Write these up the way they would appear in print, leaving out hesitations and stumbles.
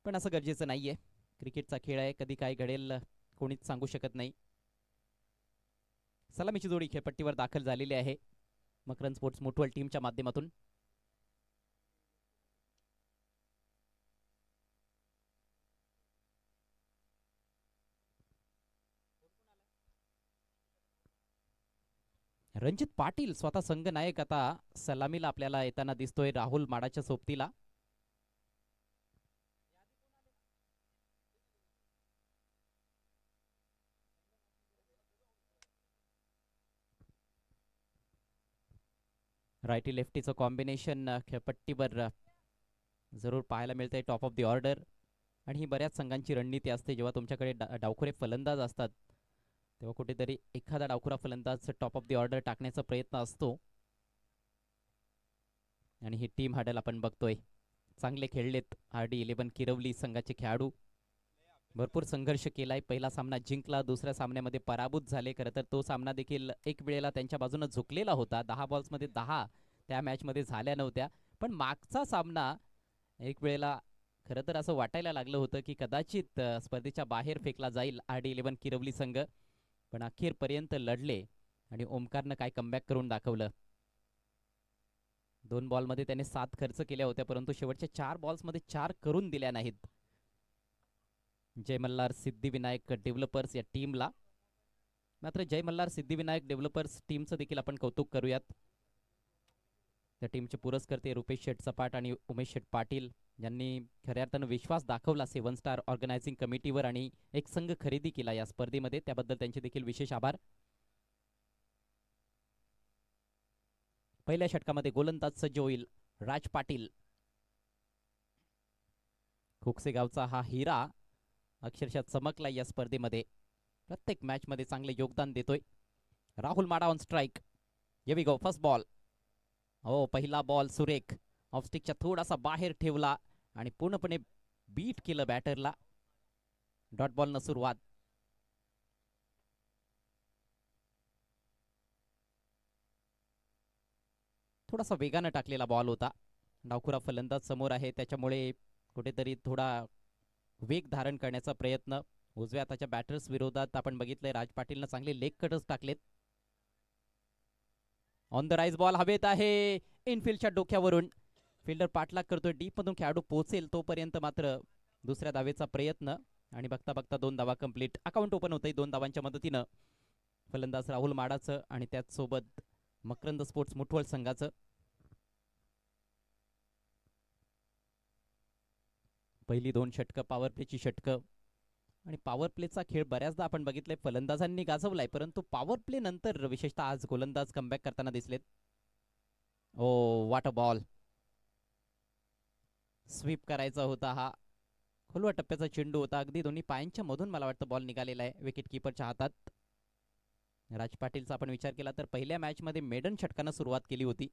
पण असं गरजेचं नाहीये. क्रिकेटचा खेळ आहे, कधी काय घडेल कोणीच सांगू शकत नाही. सलामीची जोडी खेळपट्टीवर दाखल झालेली आहे मकरंद स्पोर्ट्स मुठवल टीमच्या माध्यमातून. रणजित पाटील स्वतः संघनायक आता सलामीला आपल्याला येताना दिसतोय राहुल माडाच्या सोबतीला. रायटी लेफ्टीचं कॉम्बिनेशन खेळपट्टीवर जरूर पाहायला मिळतंय. Top of the order. आणि ही बऱ्याच संघांची रणनीती असते, जेव्हा तुमच्याकडे डावखुरे फलंदाज असतात तेव्हा कुठेतरी एखादा डावखुरा फलंदाज टॉप ऑफ द ऑर्डर टाकण्याचा प्रयत्न असतो. आणि ही टीम हॅडल आपण बघतोय. चांगले खेळलेत RD11 किरवली संघाचे खेळाडू. भरपूर संघर्ष केलाय. पहिला सामना जिंकला, दुसऱ्या सामन्यामध्ये पराभूत झाले. खरं तर तो सामना देखील एक वेळेला त्यांच्या बाजूने झुकलेला होता. 10 बॉल्समध्ये 10 त्या मॅचमध्ये झाल्या नव्हत्या. पण मागचा सामना एक वेळेला खरं तर असं वाटायला लागलं होतं की कदाचित स्पर्धेच्या बाहेर फेकला जाईल RD11 किरवली संघ. पण अखेरपर्यंत लढले आणि ओमकारनं काय कमबॅक करून दाखवलं. 2 बॉलमध्ये त्याने 7 खर्च केल्या होत्या, परंतु शेवटच्या 4 बॉल्समध्ये 4 करून दिल्या नाहीत. जय मल्हार सिद्धिविनायक डेव्हलपर्स या टीमला. मात्र जय मल्हार सिद्धिविनायक डेव्हलपर्स टीमचं देखील आपण कौतुक करूयात. त्या टीमचे पुरस्कर्ते रुपेश शेठ सपाट आणि उमेश शेठ पाटील यांनी खऱ्या अर्थानं विश्वास दाखवला 7 स्टार ऑर्गनायझिंग कमिटीवर आणि एक संघ खरेदी केला या स्पर्धेमध्ये. त्याबद्दल त्यांचे देखील विशेष आभार. पहिल्या षटकामध्ये गोलंदाज सज्ज होईल राज पाटील. खोकसे गावचा हा हिरा अक्षरशः चमकला या स्पर्धेमध्ये. प्रत्येक मॅच मध्ये चांगले योगदान देतोय. Rahul Mhada on strike. We go first ball. हो, पहिला बॉल सुरेख ऑफस्टिकच्या थोडासा बाहेर ठेवला आणि पूर्णपणे बीट केलं बॅटरला. डॉट बॉल न सुरुवात. थोडासा वेगानं टाकलेला बॉल होता. डावखुरा फलंदाज समोर आहे, त्याच्यामुळे कुठेतरी थोडा वेग धारण करण्याचा प्रयत्न. उजव्या हाताच्या बॅटर्स विरोधात आपण बघितलंय राज पाटीलनं चांगले लेग कटर्स टाकलेत. ऑन द राईज बॉल हवेत आहे इनफिल्डच्या डोक्यावरून. फिल्डर पाठलाग करतोय, डीप मधून खेळाडू पोहोचेल तोपर्यंत मात्र दुसऱ्या धावेचा प्रयत्न आणि बघता बघता 2 धावा कंप्लीट. अकाउंट ओपन होतंय 2 धावांच्या मदतीनं. फलंदाज राहुल माडाचं आणि त्याचसोबत मकरंद स्पोर्ट्स मुठवळ संघाचं. पहिली 2 षटकं पॉवर प्लेची षटकं. आणि पॉवर प्लेचा खेळ बऱ्याचदा आपण बघितलंय फलंदाजांनी गाजवलाय, परंतु पॉवर प्ले नंतर विशेषतः आज गोलंदाज कमबॅक करताना दिसलेत. ओ व्हॉट अ बॉल. स्वीप करायचा होता हा. खोलवा टप्प्याचा चेंडू होता, अगदी दोन्ही पायांच्या मधून मला वाटतं बॉल निघालेला आहे विकेट किपरच्या हातात. राज पाटीलचा आपण विचार केला तर पहिल्या मॅच मध्ये मेडन षटकानं सुरुवात केली होती.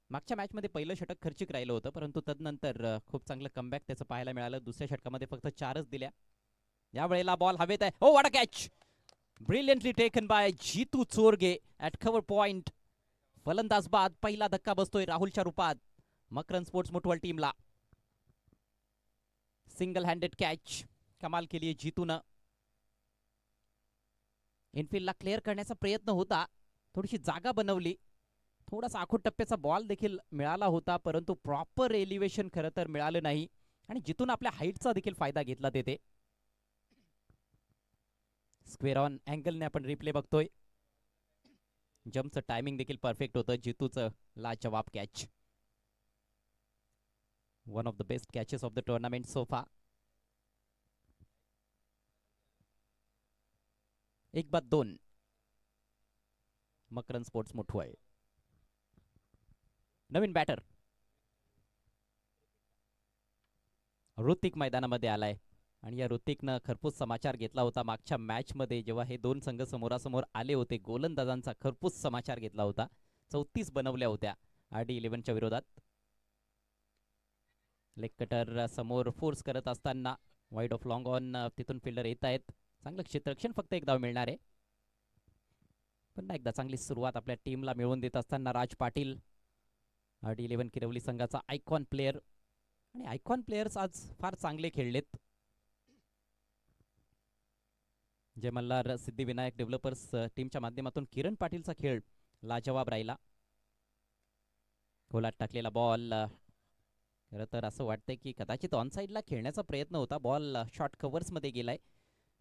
मागच्या मॅच मध्ये पहिलं षटक खर्चिक राहिलं होतं, परंतु तदनंतर खूप चांगलं कमबॅक त्याचं पाहायला मिळालं. दुसऱ्या षटकामध्ये फक्त 4च दिल्या. या वेळेला बॉल हवेत आहे. Oh what a catch. Brilliantly taken by Jitu Chorge at cover point. फलंदाज बाद. पहिला धक्का बसतोय राहुलच्या रूपात मकरंद स्पोर्ट्स मुठवल टीमला. सिंगल हँडेड कॅच कमाल केली जीतूनं. इनफिल्डला क्लिअर करण्याचा प्रयत्न होता, थोडीशी जागा बनवली. थोडासा आखूड टप्प्याचा बॉल देखील मिळाला होता, परंतु प्रॉपर एलिव्हेशन खरं तर मिळालं नाही आणि जिथून आपल्या हाईटचा देखील फायदा घेतला तेथे. स्क्वेअर ऑन अँगलने आपण रिप्ले बघतोय. जम्पचं टायमिंग देखील परफेक्ट होतं. जितूचं लाजवाब catch. One of the best catches of the tournament so far. 1-2 Makarand sports Muthwal. नवीन बॅटर ऋतिक मैदानामध्ये आलाय आणि या ऋतिकनं खरपूस समाचार घेतला होता मागच्या मॅच मध्ये, जेव्हा हे 2 संघ समोरासमोर आले होते. गोलंदाजांचा खरपूस समाचार घेतला होता. 34 बनवल्या होत्या RD11च्या विरोधात. लेग कटर समोर फोर्स करत असताना वाईड ऑफ लॉंग ऑन तिथून फिल्डर येत आहेत. चांगलं क्षेत्ररक्षण, फक्त एक धाव मिळणार आहे. पुन्हा एकदा चांगली सुरुवात आपल्या टीमला मिळवून देत असताना राज पाटील RD11 किरवली संघाचा आयकॉन प्लेयर. आणि आयकॉन प्लेयर्स आज फार चांगले खेळलेत. जय मल्हार सिद्धिविनायक डेव्हलपर्स टीमच्या माध्यमातून किरण पाटीलचा खेळ लाजवाब राहिला. गोलात टाकलेला बॉल, खरं तर असं वाटतंय की कदाचित ऑन साईडला खेळण्याचा प्रयत्न होता. बॉल शॉर्ट कव्हर्समध्ये गेलाय,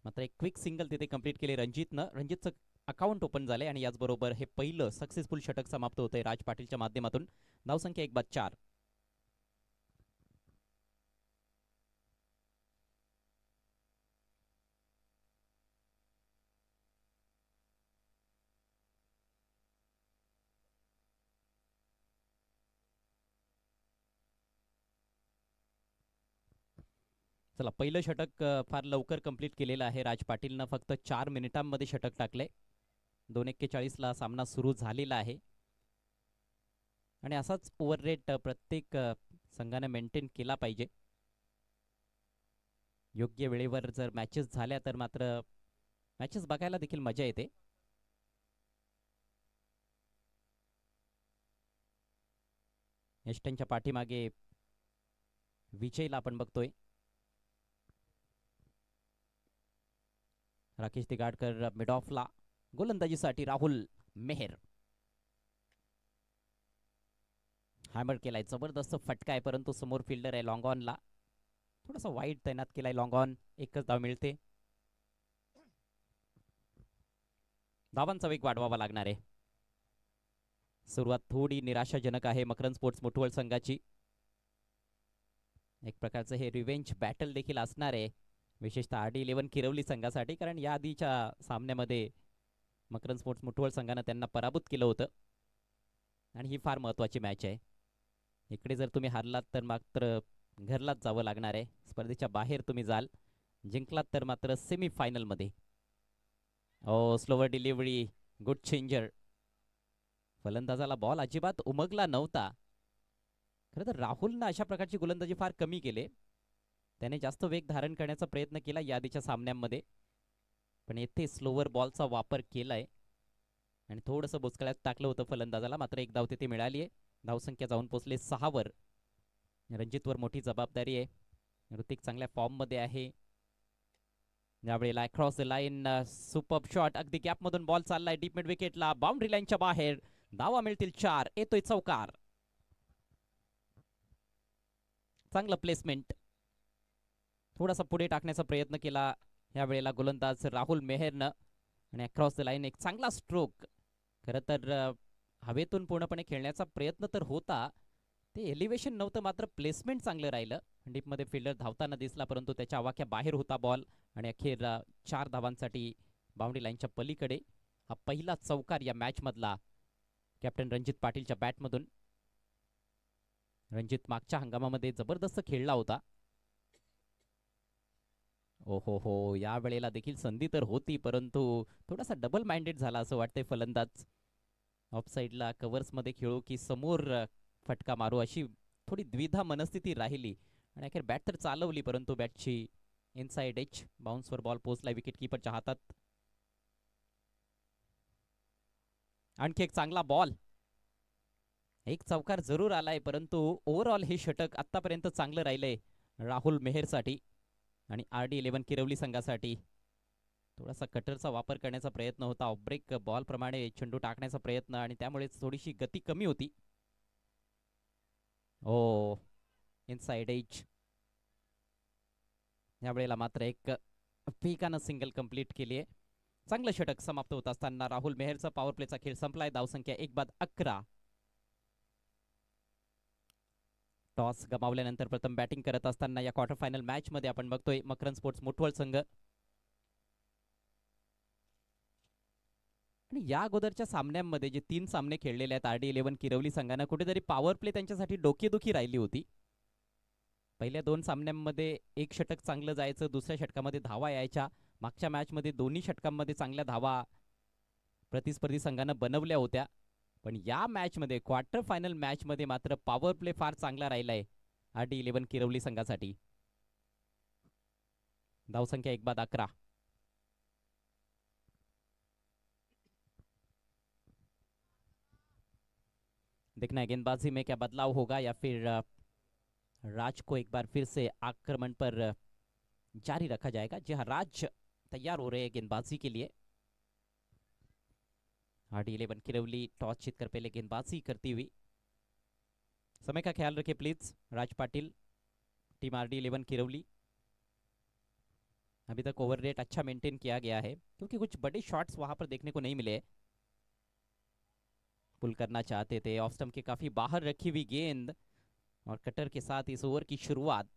मात्र एक क्विक सिंगल तिथे कंप्लीट केले रणजितचं अकाउंट ओपन झाले आणि याचबरोबर हे पहिलं सक्सेसफुल षटक समाप्त होतंय राज पाटीलच्या माध्यमातून. धावसंख्या 1-4. चला, पहिलं षटक फार लवकर कंप्लीट केलेलं आहे राज पाटीलनं. फक्त 4 मिनिटांमध्ये षटक टाकले. 2:41 सामना सुरू झालेला आहे आणि असाच ओव्हर रेट प्रत्येक संघाने मेंटेन केला पाहिजे. योग्य वेळेवर जर मॅचेस झाल्या तर मात्र मॅचेस बघायला देखील मजा येते. एस्टनच्या पाठीमागे विजयला आपण बघतोय. राकेश दिगाडकर मिड ऑफला. गोलंदाजीसाठी राहुल मेहर. हॅमर केलाय, जबरदस्त फटका आहे, परंतु समोर फिल्डर आहे लॉंग ऑनला. थोडासा वाईट तैनात केलाय लॉंग ऑन. एकच धाव मिळते. धावांचा वेग वाढवावा लागणार आहे. सुरुवात थोडी निराशाजनक आहे मकरंद स्पोर्ट्स मुठवळ संघाची. एक प्रकारचं हे रिव्हेंज बॅटल देखील असणार आहे, विशेषतः RD11 किरवली संघासाठी, कारण या आधीच्या सामन्यामध्ये मकरंद स्पोर्ट्स मुठवळ संघानं त्यांना पराभूत केलं होतं आणि ही फार महत्त्वाची मॅच आहे. इकडे जर तुम्ही हारलात तर मात्र घरलाच जावं लागणार आहे. स्पर्धेच्या बाहेर तुम्ही जाल. जिंकलात तर मात्र सेमीफायनलमध्ये. Slower delivery, good changer. फलंदाजाला बॉल अजिबात उमगला नव्हता. खरं तर राहुलनं अशा प्रकारची गोलंदाजी फार कमी केले. त्याने जास्त वेग धारण करण्याचा प्रयत्न केला या आधीच्या सामन्यांमध्ये, पण येथे स्लोवर बॉलचा वापर केलाय आणि थोडंसं बुचकळ्यात टाकलं होतं फलंदाजाला. मात्र एक धाव तिथे मिळाली आहे. धावसंख्या जाऊन पोचले 6 वर. रणजितवर मोठी जबाबदारी आहे. ऋतिक चांगल्या फॉर्ममध्ये आहे. यावेळेला across the line, super shot. अगदी गॅपमधून बॉल चाललाय डीप मिड विकेटला, बाउंड्री लाईनच्या बाहेर. धावा मिळतील 4. येतोय चौकार. चांगलं प्लेसमेंट. थोडासा पुढे टाकण्याचा प्रयत्न केला यावेळेला गोलंदाज राहुल मेहरनं आणि अक्रॉस द लाईन एक चांगला स्ट्रोक. खरं तर हवेतून पूर्णपणे खेळण्याचा प्रयत्न तर होता, ते एलिव्हेशन नव्हतं, मात्र प्लेसमेंट चांगलं राहिलं. डीपमध्ये फिल्डर धावताना दिसला, परंतु त्याच्या आवाक्या बाहेर होता बॉल आणि अखेर 4 धावांसाठी बाउंड्री लाईनच्या पलीकडे. हा पहिला चौकार या मॅचमधला कॅप्टन रणजित पाटीलच्या बॅटमधून. रणजित मागच्या हंगामामध्ये जबरदस्त खेळला होता. हो, या वेळेला देखील संधी तर होती, परंतु थोडासा डबल माइंडेड झाला असं वाटतंय फलंदाज. ऑफ साईडला कव्हर्समध्ये खेळू की समोर फटका मारू, अशी थोडी द्विधा मनस्थिती राहिली आणि अखेर बॅट तर चालवली, परंतु बॅटची इनसाइड एज. बाउन्सवर बॉल पोहोचला विकेट कीपरच्या हातात. आणखी एक चांगला बॉल. एक चौकार जरूर आलाय, परंतु ओव्हरऑल हे षटक आतापर्यंत चांगलं राहिलंय राहुल मेहरसाठी आणि RD11 किरवली संघासाठी. थोडासा कटरचा वापर करण्याचा प्रयत्न होता, ऑफ ब्रेक बॉल प्रमाणे चेंडू टाकण्याचा प्रयत्न आणि त्यामुळेच थोडीशी गती कमी होती. Inside edge. यावेळेला मात्र एक पिकानं सिंगल कंप्लीट केली आहे. चांगलं षटक समाप्त होत असताना राहुल मेहरचा पॉवर प्लेचा खेळ संपलाय. धावसंख्या 1-11. टॉस गमावल्यानंतर प्रथम बॅटिंग करत असताना या क्वार्टर फायनल मॅच मध्ये आपण बघतोय मकरंद स्पोर्ट्स मुठवळ संघ. आणि या अगोदरच्या सामन्यांमध्ये जे 3 सामने खेळलेले आहेत RD11 किरवली संघानं, कुठेतरी पॉवर प्ले त्यांच्यासाठी डोकेदुखी राहिली होती. पहिल्या 2 सामन्यांमध्ये एक षटक चांगलं जायचं, दुसऱ्या षटकामध्ये धावा यायच्या. मागच्या मॅचमध्ये दोन्ही षटकांमध्ये चांगल्या धावा प्रतिस्पर्धी संघानं बनवल्या होत्या, पण या मॅचमध्ये क्वार्टर फायनल मॅचमध्ये मात्र पॉवर प्ले फार चांगला राहिलाय RD11 किरवली संघासाठी. धावसंख्या 1-11. देखना है गेंदबाजी में क्या बदलाव होगा या फिर राज को एक बार फिर से आक्रमण पर जारी रखा जाएगा। जी हाँ, राज तैयार हो रहे हैं गेंदबाजी के लिए। RD11 किरवली टॉस जीतकर पहले गेंदबाजी करती हुई। समय का ख्याल रखें please Raj Patil, team RD11 किरवली। अभी तक ओवर रेट अच्छा मेंटेन किया गया है क्योंकि कुछ बड़े शॉट्स वहां पर देखने को नहीं मिले। पुल करना चाहते थे, ऑफ स्टंप के काफी बाहर रखी हुई गेंद और कटर के साथ इस ओवर की शुरुआत।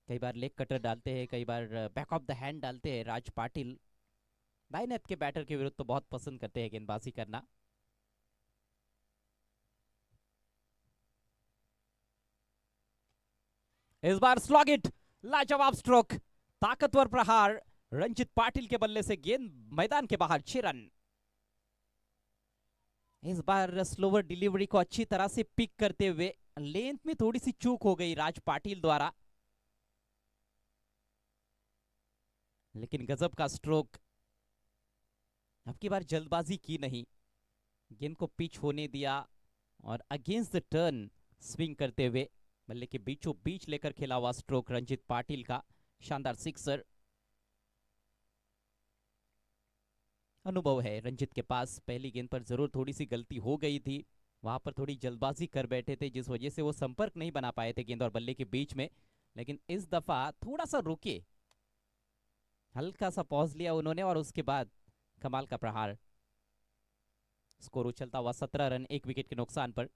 कई बार लेग कटर डालते हैं, कई बार बैक ऑफ द हैंड डालते हैं राज पाटिल। दाहिने हाथ के बैटर के विरुद्ध तो बहुत पसंद करते हैं गेंदबाजी करना। इस बार स्लॉग इट, लाजवाब स्ट्रोक, ताकतवर प्रहार रंजित पाटिल के बल्ले से, गेंद मैदान के बाहर 6 रन। इस बार स्लोवर डिलीवरी को अच्छी तरह से पिक करते हुए, लेंथ में थोड़ी सी चूक हो गई राज पाटिल द्वारा, लेकिन गजब का स्ट्रोक। अब की बार जल्दबाजी की नहीं, गेंद को पिच होने दिया और अगेंस्ट द टर्न स्विंग करते हुए बल्ले के बीचों बीच लेकर खेला हुआ स्ट्रोक रंजित पाटिल का, शानदार सिक्सर। अनुभव है रंजित के पास, पहली गेंद पर जरूर थोड़ी सी गलती हो गई थी, वहां पर थोड़ी जल्दबाजी कर बैठे थे जिस वजह से वो संपर्क नहीं बना पाए थे गेंद और बल्ले के बीच में। लेकिन इस दफा थोड़ा सा रुके, हल्का सा पॉज लिया उन्होंने और उसके बाद कमाल का प्रहार। स्कोर उछलता हुआ 17 रन 1 विकेट के नुकसान पर।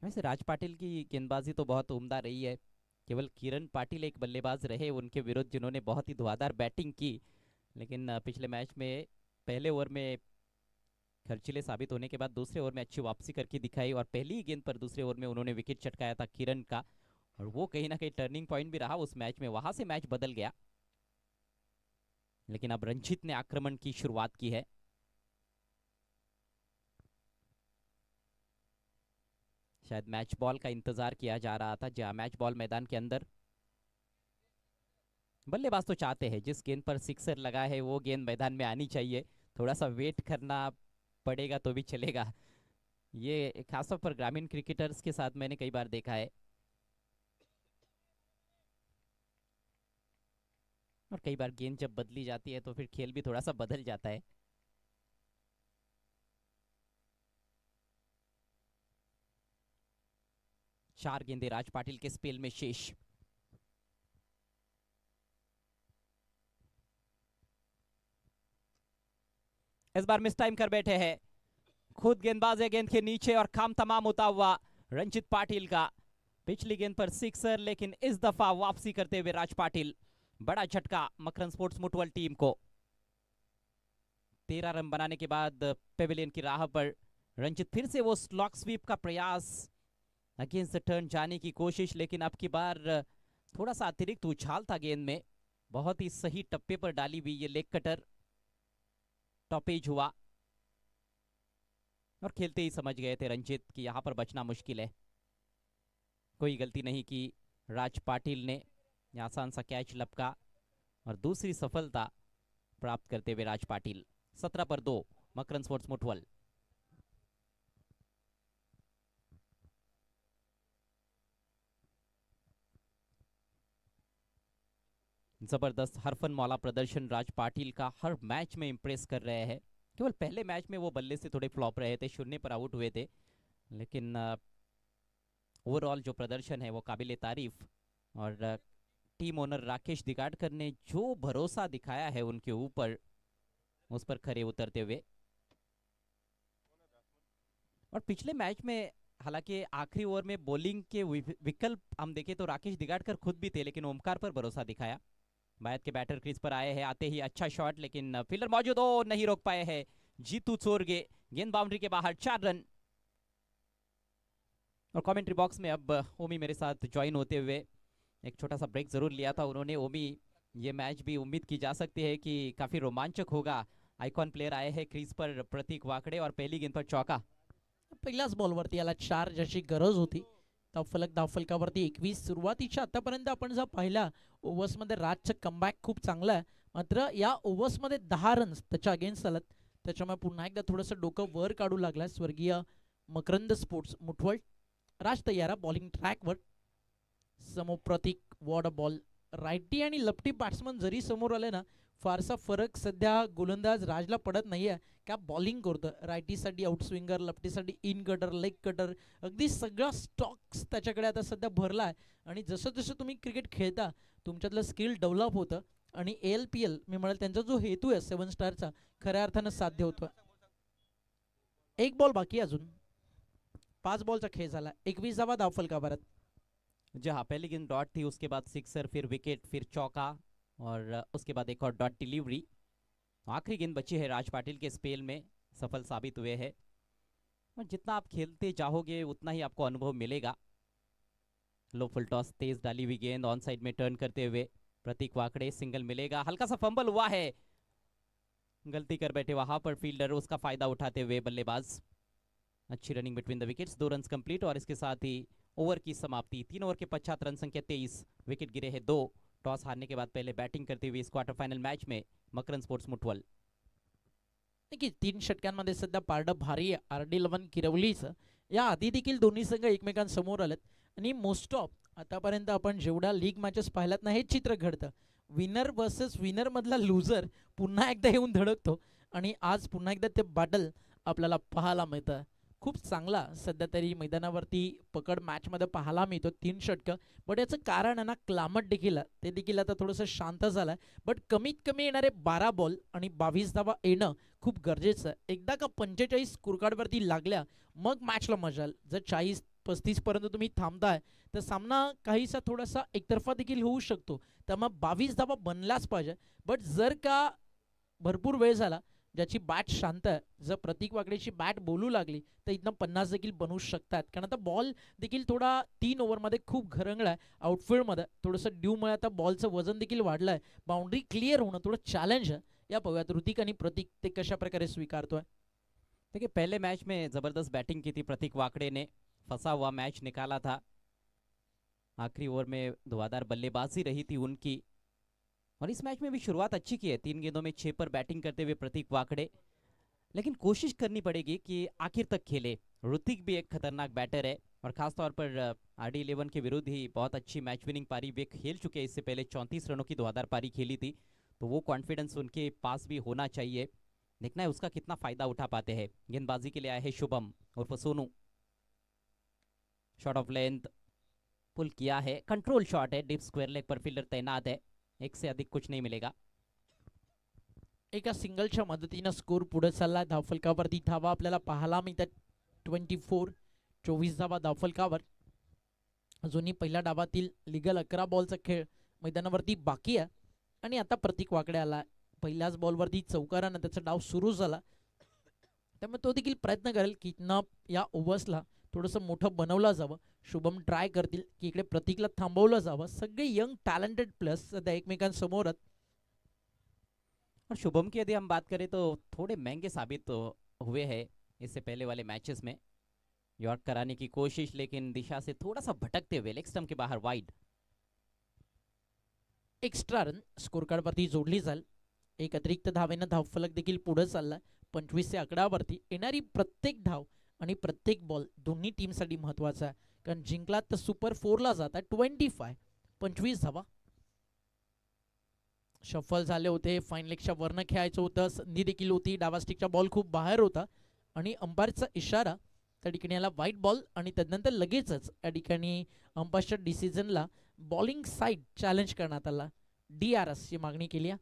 वैसे राज पाटिल की गेंदबाजी तो बहुत उम्दा रही है, केवल किरण पाटिल एक बल्लेबाज रहे उनके विरुद्ध जिन्होंने बहुत ही धुआंधार बैटिंग की, लेकिन पिछले मैच में पहले ओवर में खर्चीले साबित होने के बाद दूसरे ओवर में अच्छी वापसी करके दिखाई और पहली ही गेंद पर दूसरे ओवर में उन्होंने विकेट चटकाया था किरण का, और वो कहीं ना कहीं टर्निंग पॉइंट भी रहा उस मैच में, वहां से मैच बदल गया। लेकिन अब रंजित ने आक्रमण की शुरुआत की है। शायद मैच बॉल का इंतजार किया जा रहा था, जहां मैच बॉल मैदान के अंदर। बल्लेबाज तो चाहते हैं जिस गेंद पर सिक्सर लगा है वो गेंद मैदान में आनी चाहिए, थोड़ा सा वेट करना पड़ेगा तो भी चलेगा। ये खासतौर पर ग्रामीण क्रिकेटर्स के साथ मैंने कई बार देखा है, और कई बार गेंद जब बदली जाती है तो फिर खेल भी थोड़ा सा बदल जाता है। चार गेंदे राज पाटिल के स्पेल में शेष। इस बार मिस टाइम कर बैठे हैं, खुद गेंदबाज है गेंद के नीचे और काम तमाम होता हुआ रंजित पाटिल का। पिछली गेंद पर सिक्सर, लेकिन इस दफा वापसी करते हुए राज पाटिल, बड़ा झटका मकरन स्पोर्ट्स मुटवल टीम को। 13 रन बनाने के बाद पेविलियन की राह पर रंजित फिर से वो स्लॉक स्वीप का प्रयास, अगेंस्ट द टर्न जाने की कोशिश, लेकिन अब की बार थोड़ा सा अतिरिक्त उछाल था गेंद में। बहुत ही सही टप्पे पर डाली हुई ये लेग कटर टॉपेज हुआ और खेलते ही समझ गए थे रंजित कि यहां पर बचना मुश्किल है। कोई गलती नहीं की राज पाटिल ने, आसान सा कैच लपका और दूसरी सफलता प्राप्त करते हुए राज पाटिल। 17 पर 2 मकरन स्पोर्ट्स मुटवल। जबरदस्त हरफन मौला प्रदर्शन राज पाटिल का, हर मैच में इंप्रेस कर रहे हैं। केवल पहले मैच में वो बल्ले से थोड़े फ्लॉप रहे थे, शून्य पर आउट हुए थे, लेकिन ओवरऑल जो प्रदर्शन है वो काबिले तारीफ। और टीम ओनर राकेश दिगाड़कर ने जो भरोसा दिखाया है उनके ऊपर, उस पर खरे उतरते हुए। और पिछले मैच में हालांकि आखिरी ओवर में बॉलिंग के विकल्प हम देखें तो राकेश दिगाड़कर खुद भी थे, लेकिन ओमकार पर भरोसा दिखाया। बायत के बैटर क्रीज पर आए हैं, आते ही अच्छा शॉट, लेकिन फील्डर मौजूद हो नहीं रोक पाए हैं जीतू चोरगे, गेंद बाउंड्री के बाहर, 4 रन। और कमेंट्री बॉक्स में अब ओमी मेरे साथ ज्वाइन होते हुए, एक छोटा सा ब्रेक जरूर लिया था उन्होंने। ओमी, ये मैच भी उम्मीद की जा सकती है कि काफी रोमांचक होगा। आइकॉन प्लेयर आए हैं क्रीज पर, प्रतीक वाकडे, और पहली गेंद पर चौका। पहिल्याच बॉलवरती याला 4 जशी गरज होती। धावफलक धावफलकावरती 21। सुरुवातीच्या आतापर्यंत आपण जर पाहिला ओव्हर्समध्ये राजचं कमबॅक खूप चांगलं आहे, मात्र या ओव्हर्समध्ये 10 रन्स त्याच्या अगेन्स्ट आलात, त्याच्यामुळे पुन्हा एकदा थोडंसं डोकं वर काढू लागला स्वर्गीय मकरंद स्पोर्ट्स मुठवळ. राज तयारा बॉलिंग ट्रॅकवर. समोर प्रतीक वॉड बॉल. रायटी आणि लेफ्टी बॅट्समन जरी समोर आले ना, फारसा फरक सध्या गोलंदाज राजला पडत नाहीये. का बॉलिंग करतं, रायटीसाठी आउट स्विंगर, लेफ्टीसाठी इन कटर, लेग कटर, अगदी सगळा स्टॉक्स त्याच्याकडे आता सध्या भरला आहे. आणि जसं जसं तुम्ही क्रिकेट खेळता तुमच्यातलं स्किल डेव्हलप होतं आणि ALPL मी म्हणाल त्यांचा जो हेतू आहे 7 स्टारचा खऱ्या अर्थानं साध्य होतो. एक बॉल बाकी अजून, 5 बॉलचा खेळ झाला. 21वा धावफलका भारत. जहाँ पहली गेंद डॉट थी, उसके बाद सिक्सर, फिर विकेट, फिर चौका और उसके बाद एक और डॉट डिलीवरी. आखिरी गेंद बची है राज पाटिल के स्पेल में, सफल साबित हुए हैं. और जितना आप खेलते जाओगे उतना ही आपको अनुभव मिलेगा. लो फुल टॉस, तेज डाली हुई गेंद ऑन साइड में टर्न करते हुए प्रतीक वाकड़े, सिंगल मिलेगा. हल्का सा फंबल हुआ है, गलती कर बैठे वहां पर फील्डर, उसका फायदा उठाते हुए बल्लेबाज. अच्छी running between the wickets, 2 run complete और इसके साथ ही ओवर की समाप्ति. 3 ओवर के पश्चात रन संख्या 23, विकेट गिरे हैं 2. टॉस हारने के बाद पहले बैटिंग करते हुए इस क्वार्टर फाइनल मैच में मकरंद स्पोर्ट्स मुठवल. की 3 षटकांमध्ये सध्या पारडं भारी आहे RD11 किरवलीचं. या आधी देखील दोन्ही संघ एकमेकांसमोर आलेत आणि मोस्ट ऑफ आतापर्यंत आपण जेवढ्या लीग मॅचेस पाहिल्यात ना, हे चित्र घडतं. विनर वर्सेस विनर मधला लुझर पुन्हा एकदा येऊन धडकतो आणि आज पुन्हा एकदा ते बॅटल आपल्याला पाहायला मिळतं. खूप चांगला सध्या तरी मैदानावरती पकड मॅचमध्ये पाहायला मिळतो. 3 षटकं, बट याचं कारण आहे ना क्लायमेट देखील आहे. ते देखील आता थोडंसं शांत झालं आहे. बट कमीत कमी येणारे 12 बॉल आणि 22 धावा येणं खूप गरजेचं आहे. एकदा का 45 स्कोरकार्डवरती लागल्या मग मॅचला मजा येईल. जर 40-35 पर्यंत तुम्ही थांबताय तर सामना काहीसा थोडासा एकतर्फा देखील होऊ शकतो. त्यामुळे 22 धावा बनल्याच पाहिजे. बट जर का भरपूर वेळ झाला, ज्याची बॅट शांत आहे, जर प्रतीक वाकडेची बॅट बोलू लागली तर इथनं 50 देखील बनवू शकतात. कारण आता बॉल देखील थोडा 3 ओव्हरमध्ये खूप घरंगला आहे. आउटफील्डमध्ये थोडंसं ड्यूमुळे आता बॉलचं वजन देखील वाढलं आहे. बाउंड्री क्लिअर होणं थोडं चॅलेंज आहे. या पाहूयात ऋतिक आणि प्रतीक ते कशा प्रकारे स्वीकारतोय. देखिए पहले मैच में जबरदस्त बैटिंग की थी प्रतीक वाकड़े ने, फंसा हुआ मैच निकाला था. आखिरी ओवर में धुआंधार बल्लेबाजी रही थी उनकी और इस मैच में भी शुरुआत अच्छी की है. 3 गेंदों में 6 पर बैटिंग करते हुए प्रतीक वाकड़े, लेकिन कोशिश करनी पड़ेगी कि आखिर तक खेले. ऋतिक भी एक खतरनाक बैटर है और खासतौर पर RD11 के विरुद्ध ही बहुत अच्छी मैच विनिंग पारी वे खेल चुके हैं. इससे पहले 34 रनों की धुआंधार पारी खेली थी, तो वो कॉन्फिडेंस उनके पास भी होना चाहिए. देखना है उसका कितना फायदा उठा पाते हैं. गेंदबाजी के लिए आए हैं शुभम उर्फ Sonu. Short of length pull किया है, कंट्रोल शॉट है, डीप स्क्वायर लेग पर फील्डर तैनात है. एक से अधिक कुछ नहीं मिलेगा. एका सिंगलच्या मदतीनं स्कोर पुढे चालला. धावफलकावरती धावा आपल्याला पाहायला मिळतात 24 धावा धावफलकावर. अजूनही पहिल्या डावातील लिगल 11 बॉलचा खेळ मैदानावरती बाकी आहे आणि आता प्रतीक वाकडे आला. पहिल्याच बॉलवरती चौकारानं त्याचा डाव सुरू झाला. त्यामुळे तो देखील प्रयत्न करेल की या ओव्हर्सला थोडंसं मोठं बनवलं जावं. शुभम ट्राय करतील की इकडे प्रतीकला थांबवलं जावं. सगळे यंग टॅलेंटेड प्लेयर्स सध्या एकमेकांसमोर आहेत. और शुभम की यदि हम बात करें तो थोड़े महंगे साबित हुए हैं इससे पहले वाले मैचेस में. यॉर्क कराने की कोशिश, लेकिन दिशा से थोड़ा सा भटकते हुए लेग स्टंप के बाहर वाइड. एक्स्ट्रा रन स्कोरकार्डवरती जोडली जाईल. एक अतिरिक्त धावेनं धावफलक देखील पुढे चाललाय. 25 आकड्यावरती येणारी प्रत्येक धाव आणि प्रत्येक बॉल दोन्ही टीमसाठी महत्वाचा आहे. कारण जिंकलात तर सुपर 4ला जात आहे. 25 धावा. शफल झाले होते, फाईन लेगच्या वरनं खेळायचं होतं, संधी देखील होती. डावा स्टिकचा बॉल खूप बाहेर होता आणि अंपायरचा इशारा त्या ठिकाणी याला व्हाईट बॉल आणि त्यानंतर लगेचच या ठिकाणी अंपायरच्या डिसिजनला बॉलिंग साईड चॅलेंज करण्यात आला. DRS ची मागणी केली आहे.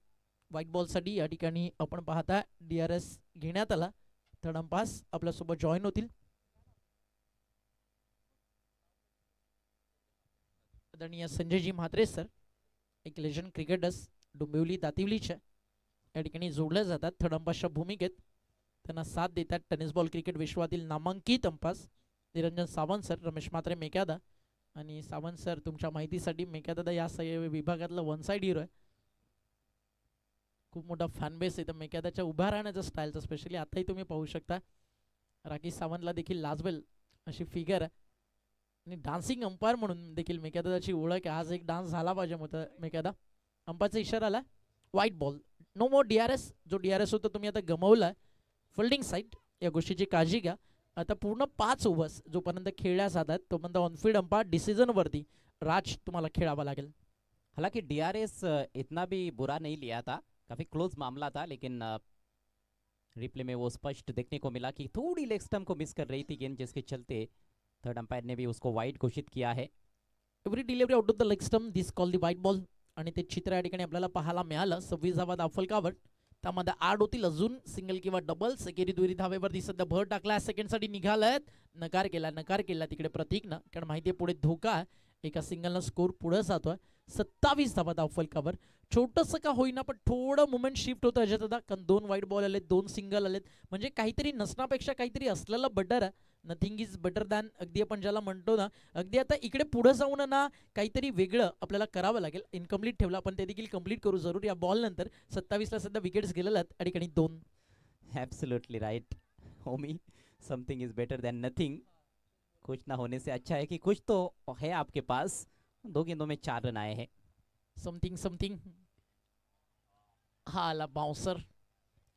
व्हाईट बॉलसाठी या ठिकाणी आपण पाहता DRS घेण्यात आला. थर्ड अंपायर आपल्यासोबत जॉईन होतील. आदरणीय संजयजी म्हात्रे सर, एक लेजंड क्रिकेटर्स डोंबिवली दातिवलीच्या या ठिकाणी जोडल्या जातात थर्ड अंपायरच्या भूमिकेत. त्यांना साथ देतात टेनिस बॉल क्रिकेट विश्वातील नामांकित अंपायर निरंजन सावंत सर, रमेश म्हात्रे मेक्यादा. आणि सावंत सर तुमच्या माहितीसाठी मेक्यादा या विभागातला वन साइड हिरो आहे. खूप मोठा फॅन बेस आहे तर मेक्यादाच्या उभा राहण्याच्या स्टाईलचा स्पेशली आताही तुम्ही पाहू शकता. राकेश सावंतला देखील लाजवेल अशी फिगर आहे आणि डान्सिंग अंपायर म्हणून देखील मेक्यादाची ओळख आहे. आज एक डान्स झाला पाहिजे मग मेक्यादा. अंपायरचा इशारा आला व्हाईट बॉल. नो मोर DRS. जो DRS होता तुम्ही आता गमावलाय. फिल्डिंग साईड या गोष्टीची काळजी घ्या. आता पूर्ण 5 ओव्हर्स जोपर्यंत खेळल्या जातात तोपर्यंत ऑनफील्ड अंपायर डिसिजनवरती राज तुम्हाला खेळावा लागेल. हालांकि डीआरएस इतना भी बुरा नहीं लिया था, काफी क्लोज मामला था, लेकिन रिप्ले में वो स्पष्ट देखने को मिला कि थोड़ी लेग स्टंप को मिस कर रही थी गेंद, जिसके चलते थर्ड अंपायर ने भी उसको वाइड घोषित किया है. Every delivery out of the leg stump this call the wide ball. आणि ते चित्र या ठिकाणी आपल्याला पाहायला मिळालं. 26 धावा धावफलकावर, त्यामध्ये 8 होतील अजून सिंगल किंवा डबल. सेकेरी दुहेरी धावेवरती सध्या भर टाकला. सेकंडसाठी निघालायत, नकार केला तिकडे प्रतीकनं, कारण माहिती आहे पुढे धोका आहे. एका सिंगलनं स्कोर पुढे जातोय. 27 धावा धावफलकावर. छोटंसं का होईना पण थोडं मुवमेंट शिफ्ट होतं ह्याच्यात आता, कारण 2 वाईट बॉल आलेत, 2 सिंगल आलेत. म्हणजे काहीतरी नसण्यापेक्षा काहीतरी असलेलं बेटर आहे. नथिंग इज बेटर दॅन, अगदी आपण ज्याला म्हणतो ना, अगदी आता इकडे पुढे जाऊन ना काहीतरी वेगळं आपल्याला करावं लागेल. इनकम्प्लीट ठेवला आपण ते देखील कंप्लीट करू जरूर. या बॉल नंतर 27ला सध्या विकेट्स गेलेल्या आहेत. या ठिकाणी 2. Absolutely right Homi, something is better than nothing. कुछ ना होने से अच्छा है कि कुछ तो है आपके पास. 2 गेंदों में 4 रन आए हैं. समथिंग हा आला बाउन्सर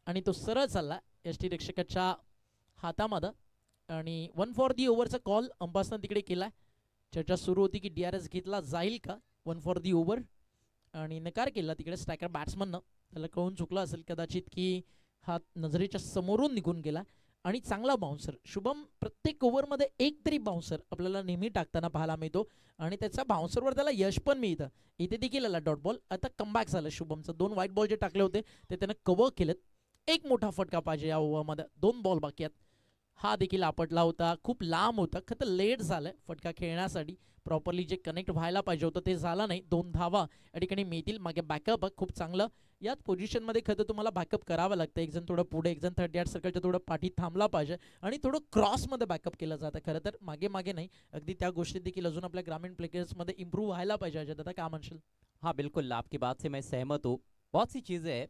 आणि तो सरळ चालला यष्टीरक्षकाच्या हातामध्ये. आणि 1 फॉर दी ओव्हरचा कॉल अंपासनं तिकडे केलाय. चर्चा सुरू होती की डीआरएस घेतला जाईल का 1 फॉर दी ओव्हर, आणि नकार केला तिकडे स्ट्रायकर बॅट्समननं. त्याला कळून चुकलं असेल कदाचित की हा नजरेच्या समोरून निघून गेला. आणि चांगला बाउन्सर शुभम, प्रत्येक ओव्हरमध्ये एक तरी बाउन्सर आपल्याला नेहमी टाकताना पाहायला मिळतो आणि त्याच्या बाउन्सरवर त्याला यश पण मिळतं. इथे देखील आला डॉट बॉल. आता कमबॅक झालं शुभमचं. 2 व्हाईट बॉल जे टाकले होते ते त्यानं कव्हर केलेत. एक मोठा फटका पाहिजे या ओव्हरमध्ये. 2 बॉल बाकी आहेत. हा देखील आपटला होता, खूप लांब होता, खरं लेट झालं फटका खेळण्यासाठी. प्रॉपरली जे कनेक्ट व्हायला पाहिजे होतं ते झालं नाही. 2 धावा या ठिकाणी मिळतील. मागे बॅकअप खूप चांगलं. याच पोझिशनमध्ये खरं तुम्हाला बॅकअप करावं लागतं. एक जण थोडं पुढे, एक जण 30 यार्ड सर्कलच्या थोडं पाठी थांबला पाहिजे आणि थोडं क्रॉसमध्ये बॅकअप केलं जातं. खरं तर मागे मागे नाही. अगदी त्या गोष्टी देखील अजून आपल्या ग्रामीण प्लेयर्समध्ये इम्प्रूव्ह व्हायला पाहिजे. अजय दादा काय म्हणशील? हाँ बिल्कुल, आपकी बात से मैं सहमत हूँ. बहुत सी चीज़ें हैं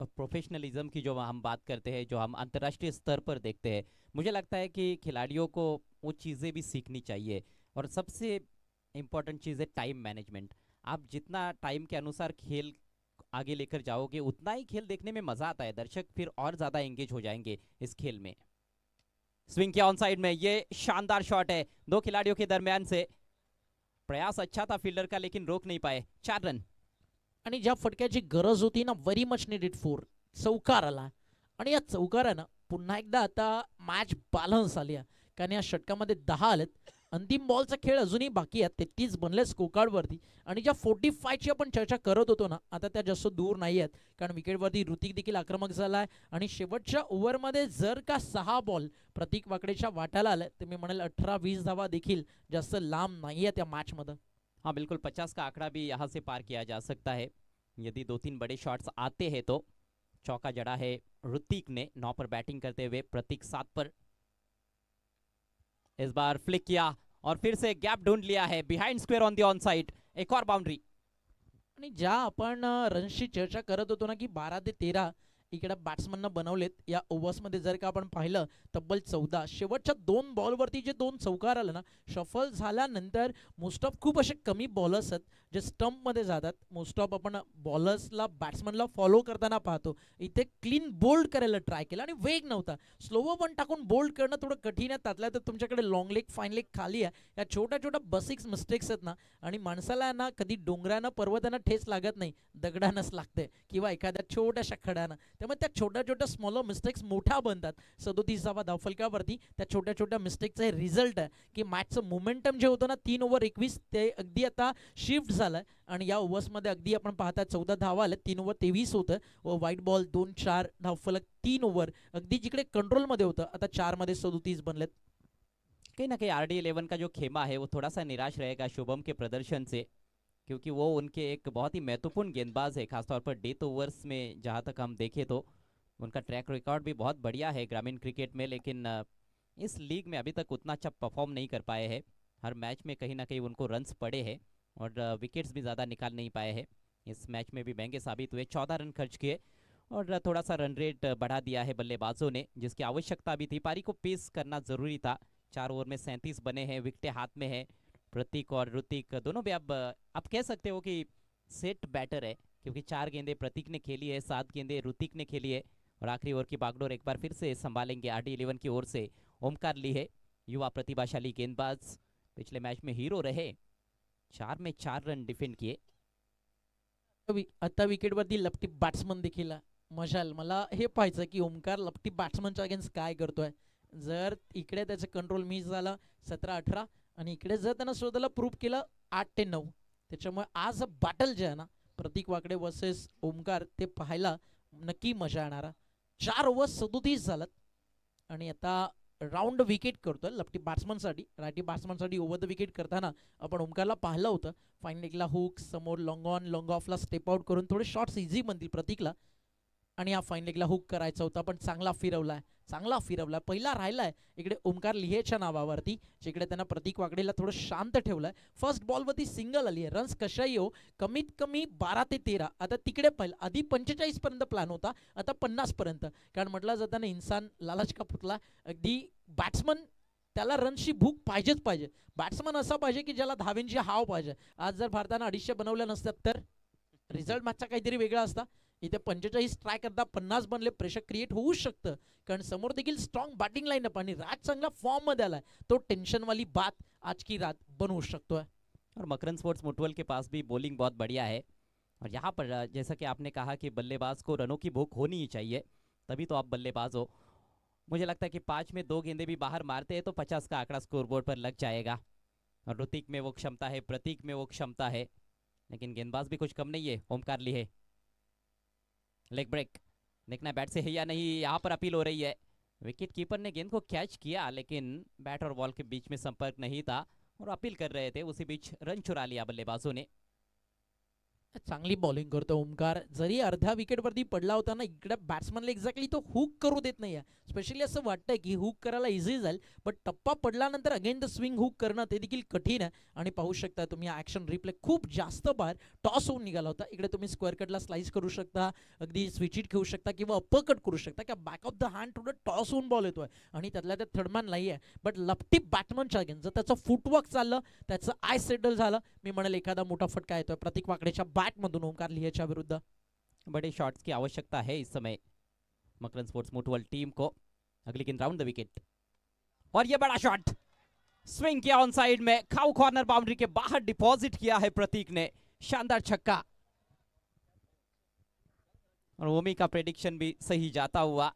प्रोफेशनलिज्म की जो हम बात करते हैं, जो हम अंतर्राष्ट्रीय स्तर पर देखते हैं. मुझे लगता है कि खिलाड़ियों को वो चीज़ें भी सीखनी चाहिए. और सबसे इम्पोर्टेंट चीज़ है टाइम मैनेजमेंट. आप जितना टाइम के अनुसार खेल आगे लेकर जाओगे, उतना ही खेल देखने में मज़ा आता है. दर्शक फिर और ज़्यादा एंगेज हो जाएंगे इस खेल में. स्विंग किया ऑन साइड में, ये शानदार शॉट है 2 खिलाड़ियों के दरमियान से. प्रयास अच्छा था फील्डर का, लेकिन रोक नहीं पाए. 4 रन. आणि ज्या फटक्याची गरज होती ना, व्हेरी मच नीडेड 4, चौकार आला. आणि या चौकारानं पुन्हा एकदा आता मॅच बॅलन्स आली आहे. कारण या षटकामध्ये 10 आलेत. अंतिम बॉलचा खेळ अजूनही बाकी आहे. 33 बनले स्कोरकार्डवरती. आणि ज्या 45ची आपण चर्चा करत होतो ना, आता त्या जास्त दूर नाही आहेत. कारण विकेटवरती ऋतिक देखील आक्रमक झाला आहे. आणि शेवटच्या ओव्हरमध्ये जर का 6 बॉल प्रतीक वाकडेच्या वाट्याला आले तर मी म्हणेल 18-20 धावा देखील जास्त लांब नाही आहेत या मॅचमध्ये. हाँ बिल्कुल, 50 का आंकड़ा भी यहाँ से पार किया जा सकता है यदि 2-3 बड़े शॉट्स आते हैं तो. चौका जड़ा है ऋतिक ने 9 पर बैटिंग करते हुए, प्रतीक 7 पर. इस बार फ्लिक किया और फिर से गैप ढूंढ लिया है behind square on the on side. एक और बाउंड्री. आणि ज्या आपण रन्सची चर्चा करत होतो ना की 12 ते 13 इकडे बॅट्समननं बनवलेत या ओव्हर्समध्ये, जर का आपण पाहिलं तब्बल 14. शेवटच्या 2 बॉलवरती जे 2 चौकार आले ना, शफल झाल्यानंतर मोस्ट ऑफ खूप असे कमी बॉलर्स आहेत जे स्टंपमध्ये जातात. मोस्ट ऑफ आपण बॉलर्सला बॅट्समनला फॉलो करताना पाहतो. इथे क्लीन बोल्ड करायला ट्राय केला आणि वेग नव्हता. स्लोवर पण टाकून बोल्ड करणं थोडं कठीण आहे. त्यातल्या तर तुमच्याकडे लॉंग लेग, फाईन लेग खाली आहे. या छोट्या छोट्या बेसिक्स मिस्टेक्स आहेत ना, आणि माणसाला ना कधी डोंगरानं पर्वतानं ठेस लागत नाही, दगडानंच लागते किंवा एखाद्या छोट्याशा खड्यानं. त्यामुळे त्या छोट्या छोट्या स्मॉलर मिस्टेक्स मोठ्या बनतात. 37 धावा धावफलकावरती त्या छोट्या छोट्या मिस्टेकचा हे रिझल्ट आहे की मॅचचं मोमेंटम जे होतं ना 3 ओव्हर 21 ते अगदी आता शिफ्ट झालंय. आणि या ओव्हर्समध्ये अगदी आपण पाहता 14 धावा आल्या. 3 ओव्हर 23 होतं. व व्हाईट बॉल 2-4 धावफलक 3 ओव्हर अगदी जिकडे कंट्रोलमध्ये होतं आता 4 मध्ये 37 बनलेत. कहीं ना कहीं RD11 का जो खेमा है वो थोड़ा सा निराश रहेगा शुभम के प्रदर्शन से, क्योंकि वो उनके एक बहुत ही महत्वपूर्ण गेंदबाज है. खासतौर पर डेथ ओवर्स में जहाँ तक हम देखें तो उनका ट्रैक रिकॉर्ड भी बहुत बढ़िया है ग्रामीण क्रिकेट में, लेकिन इस लीग में अभी तक उतना अच्छा परफॉर्म नहीं कर पाए हैं. हर मैच में कहीं ना कहीं उनको रन्स पड़े हैं और विकेट्स भी ज़्यादा निकाल नहीं पाए हैं. इस मैच में भी महंगे साबित हुए. 14 रन खर्च किए और थोड़ा सा रन रेट बढ़ा दिया है बल्लेबाजों ने, जिसकी आवश्यकता भी थी. पारी को पेस करना ज़रूरी था. 4 ओवर में 37 बने हैं, विकेटें हाथ में है. प्रतीक और ऋतिक दोनों भी अब आप कह सकते हो कि सेट बैटर है, क्योंकि 4 गेंदें प्रतीक ने खेली है, 7 गेंदें ऋतिक ने खेली है और आखिरी ओवर की बागडोर एक बार फिर से संभालेंगे RD11 की ओर से ओमकार लीहे, युवा प्रतिभाशाली गेंदबाज, पिछले मैच में हीरो रहे, 4 में 4 रन डिफेंड किए. आता विकेटवरती लपटी बॅट्समन देखील मशाल. मला हे पाहायचं की ओमकार लपटी बॅट्समनच्या अगेन्स्ट काय करतोय. जर इकडे त्याचं कंट्रोल मिस झालं 17-18 आणि इकडे जर त्यानं स्वतःला प्रूव्ह केलं 8-9, त्याच्यामुळे आज बॅटल जे आहे ना प्रतीक वाकडे वर्सेस ओमकार ते पाहायला नक्की मजा येणार. 4 ओव्हर 37 झालं आणि आता राऊंड विकेट करतोय लपटी बॅट्समनसाठी. रायटी बॅट्समनसाठी ओव्हर द विकेट करताना आपण ओमकारला पाहिलं होतं. फाईन लेगला हुक, समोर लॉंग ऑन लॉंग ऑफला स्टेप आउट करून थोडे शॉट्स इझी बनतील प्रतीकला. आणि हा फाईन लेगला हुक करायचा होता पण चांगला फिरवलाय. पहिला राहिलाय इकडे ओमकार लिहेच्या नावावरती, जिकडे त्यांना प्रतीक वाकडेला थोडं शांत ठेवलंय. फर्स्ट बॉलवरती सिंगल आली आहे. रन्स कशाही हो कमीत कमी 12 ते 13. आता तिकडे पाहिलं आधी 45 पर्यंत प्लॅन होता, आता 50 पर्यंत. कारण म्हटलं जाताना इन्सान लालच का पुतला. अगदी बॅट्समन त्याला रनची भूक पाहिजेच पाहिजे. बॅट्समन असा पाहिजे की ज्याला धावेंची हाव पाहिजे. आज जर भारतानं 250 बनवल्या नसतात तर रिझल्ट मॅचचा काहीतरी वेगळा असता. इथे 45 ट्राय करता 50 बनले. प्रेशर क्रिएट होऊ शकतं कारण समोर देखील स्ट्रॉंग बॅटिंग लाईनअप आणि राज चांगला फॉर्म मध्ये आलाय. तो टेंशन वाली बात आज की रात बनवू शकतोय. और मकरन स्पोर्ट्स मुटवल के पास भी बॉलिंग बहुत बढ़िया है. और यहाँ पर जैसा कि आपने कहा कि बल्लेबाज को रनों की भूख होनी ही चाहिए, तभी तो आप बल्लेबाज हो. मुझे लगता है कि 5 में 2 गेंदे भी बाहर मारते हैं तो 50 का आंकड़ा स्कोरबोर्ड पर लग जाएगा. और ऋतिक में वो क्षमता है, प्रतीक में वो क्षमता है, लेकिन गेंदबाज भी कुछ कम नहीं है. ओमकार लीहे, लेग ब्रेक, देखना बैट से है या नहीं. यहाँ पर अपील हो रही है. विकेट कीपर ने गेंद को कैच किया लेकिन बैट और बॉल के बीच में संपर्क नहीं था और अपील कर रहे थे. उसी बीच रन चुरा लिया बल्लेबाजों ने. चांगली बॉलिंग करतो ओमकार. जरी अर्ध्या विकेटवरती पडला होता ना, इकडे बॅट्समनला एक्झॅक्टली तो हुक करू देत नाही. स्पेशली असं वाटतंय की हुक करायला इझी जाईल, बट टप्पा पडल्यानंतर अगेन द स्विंग हुक करणं ते देखील कठीण आहे. आणि पाहू शकता तुम्ही ॲक्शन रिप्ले खूप जास्त बाहेर टॉस होऊन निघाला होता. इकडे तुम्ही स्क्वेअर कटला स्लाइस करू शकता, अगदी स्विच इट घेऊ शकता किंवा अप्पर कट करू शकता. की बॅक ऑफ द हँड थोडं टॉस होऊन बॉल येतोय आणि त्यातल्या त्यात थर्डमॅन नाही आहे. बट लपटी बॅट्समनच्या अगेन जर त्याचं फुटवर्क चाललं, त्याचं आय सेटल झालं, मी म्हणाल एखादा मोठा फटका येतोय प्रतीक वाकडेच्या बॅटमधून ओमकार लिहेच्या विरुद्ध. बड़े शॉट्स की आवश्यकता है इस समय मकरन स्पोर्ट्स मुटवल टीम को. अगली गेंद राउंड द विकेट और ये बड़ा शॉट स्विंग किया ऑन साइड में, खाऊ कॉर्नर बाउंड्री के बाहर डिपॉजिट किया है प्रतीक ने. शानदार छक्का और ओमी का प्रेडिक्शन भी सही जाता हुआ.